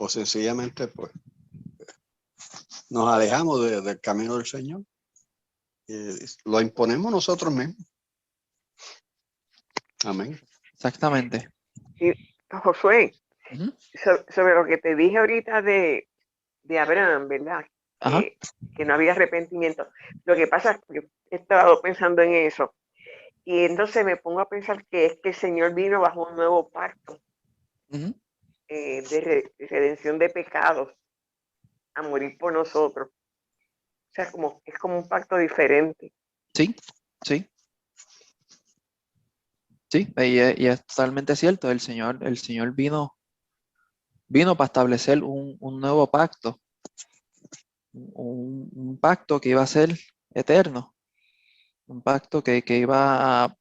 o sencillamente pues nos alejamos del camino del Señor, lo imponemos nosotros mismos. Amén. Exactamente. Y Josué, Ujú. sobre lo que te dije ahorita de Abraham, ¿verdad? Ajá. Que no había arrepentimiento. Lo que pasa es que he estado pensando en eso. Y entonces me pongo a pensar que es que el Señor vino bajo un nuevo pacto Ujú. de redención de pecados a morir por nosotros. O sea, es como un pacto diferente. Sí, sí. Sí, y es totalmente cierto. El Señor vino para establecer un nuevo pacto, un pacto que iba a ser eterno, un pacto que iba a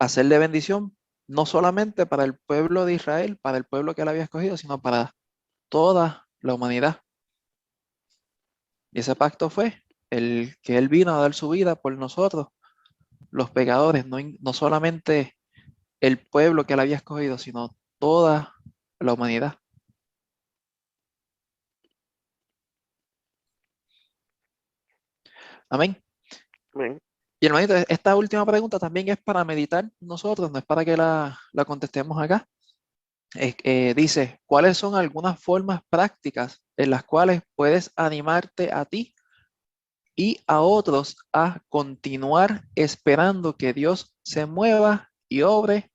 ser de bendición, no solamente para el pueblo de Israel, para el pueblo que él había escogido, sino para toda la humanidad. Y ese pacto fue el que él vino a dar su vida por nosotros, los pecadores, no solamente el pueblo que él había escogido, sino toda la humanidad. Amén. Bueno, Y hermanito, esta última pregunta también es para meditar nosotros, no es para que la contestemos acá. Dice, ¿cuáles son algunas formas prácticas en las cuales puedes animarte a ti y a otros a continuar esperando que Dios se mueva y obre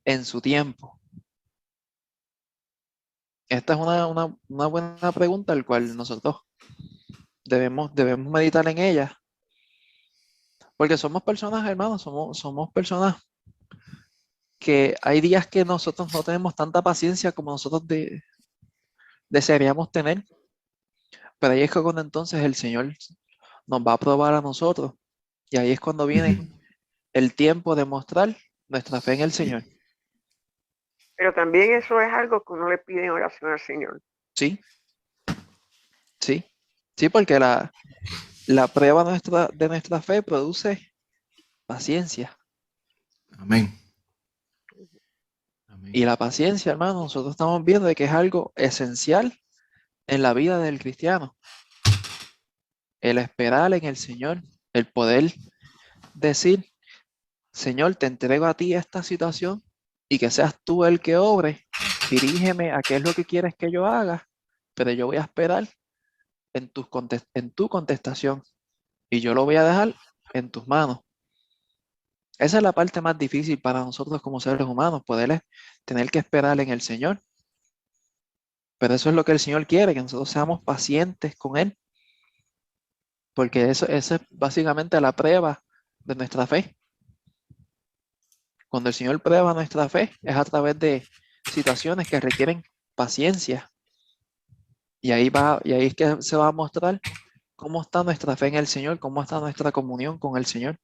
en su tiempo? Esta es una buena pregunta, al cual nosotros debemos meditar en ella, porque somos personas, hermanos, somos personas que hay días que nosotros no tenemos tanta paciencia como nosotros desearíamos tener, pero ahí es que cuando entonces el Señor nos va a probar a nosotros, y ahí es cuando viene el tiempo de mostrar nuestra fe en el Señor. pero también eso es algo que uno le pide en oración al Señor. Sí, sí, sí, porque la prueba de nuestra fe produce paciencia. Amén. Amén. Y la paciencia, hermano, nosotros estamos viendo de que es algo esencial en la vida del cristiano. El esperar en el Señor, El poder decir, Señor, te entrego a ti esta situación y que seas tú el que obre, dirígeme a qué es lo que quieres que yo haga, pero yo voy a esperar en tu contestación y yo lo voy a dejar en tus manos. Esa es la parte más difícil para nosotros como seres humanos, poder tener que esperar en el Señor. Pero eso es lo que el Señor quiere, que nosotros seamos pacientes con Él, porque eso es básicamente la prueba de nuestra fe. Cuando el Señor prueba nuestra fe es a través de situaciones que requieren paciencia. Y ahí es que se va a mostrar cómo está nuestra fe en el Señor, cómo está nuestra comunión con el Señor.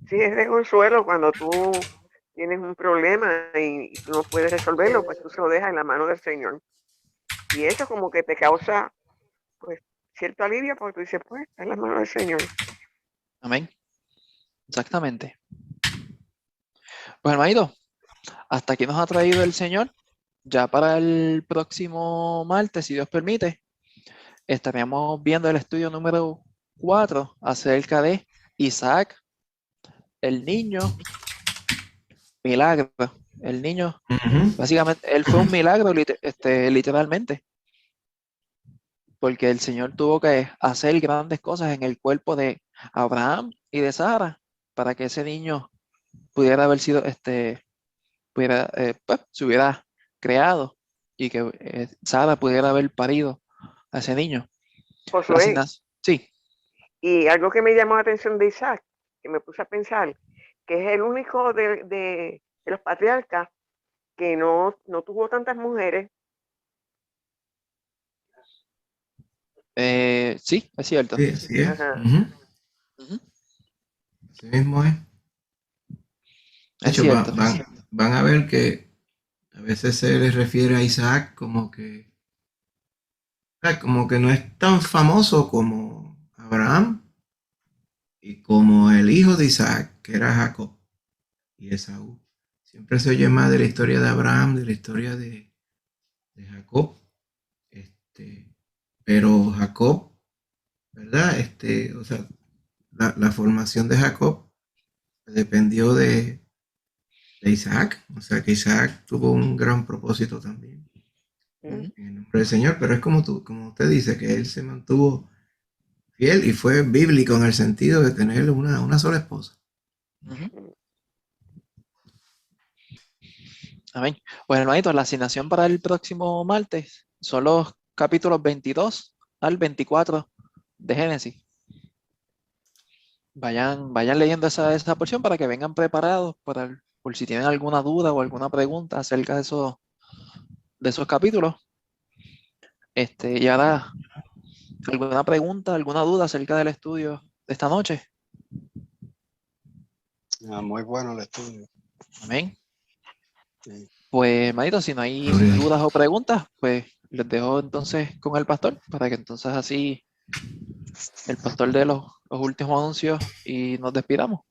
Sí, es de consuelo cuando tú tienes un problema y tú no puedes resolverlo, pues tú se lo dejas en la mano del Señor. Y eso como que te causa, pues, cierto alivio porque tú dices, pues, está en las manos del Señor. Amén. Exactamente. Pues hermanito, hasta aquí nos ha traído el Señor. Ya para el próximo martes, si Dios permite, estaremos viendo el estudio número 4 acerca de Isaac, el niño milagro. El niño, básicamente, él fue un milagro literalmente, porque el Señor tuvo que hacer grandes cosas en el cuerpo de Abraham y de Sara para que ese niño pudiera haber sido, pues, se hubiera creado y que Sara pudiera haber parido a ese niño. Josué, Sí. y algo que me llamó la atención de Isaac, que me puse a pensar, que es el único de los patriarcas que no tuvo tantas mujeres. Sí, es cierto. Sí, así es. Ajá. Así mismo es. De hecho, cierto. van a ver que a veces se les refiere a Isaac como que no es tan famoso como Abraham y como el hijo de Isaac, que era Jacob y Esaú. Siempre se oye más de la historia de Abraham, de la historia de Jacob. Pero Jacob, ¿verdad? O sea, la formación de Jacob dependió de Isaac. O sea, que Isaac tuvo un gran propósito también en el nombre del Señor. Pero es como usted dice, que él se mantuvo fiel y fue bíblico en el sentido de tener una sola esposa. Amén. Bueno, hermanito, la asignación para el próximo martes son los capítulos 22 al 24 de Génesis. Vayan leyendo esa porción para que vengan preparados por si tienen alguna duda o alguna pregunta acerca de esos capítulos. Y ahora, ¿alguna pregunta, alguna duda acerca del estudio de esta noche? Muy bueno el estudio. Amén. Sí. Pues, hermanito, si no hay dudas o preguntas, pues les dejo entonces con el pastor para que entonces así el pastor dé los últimos anuncios y nos despidamos.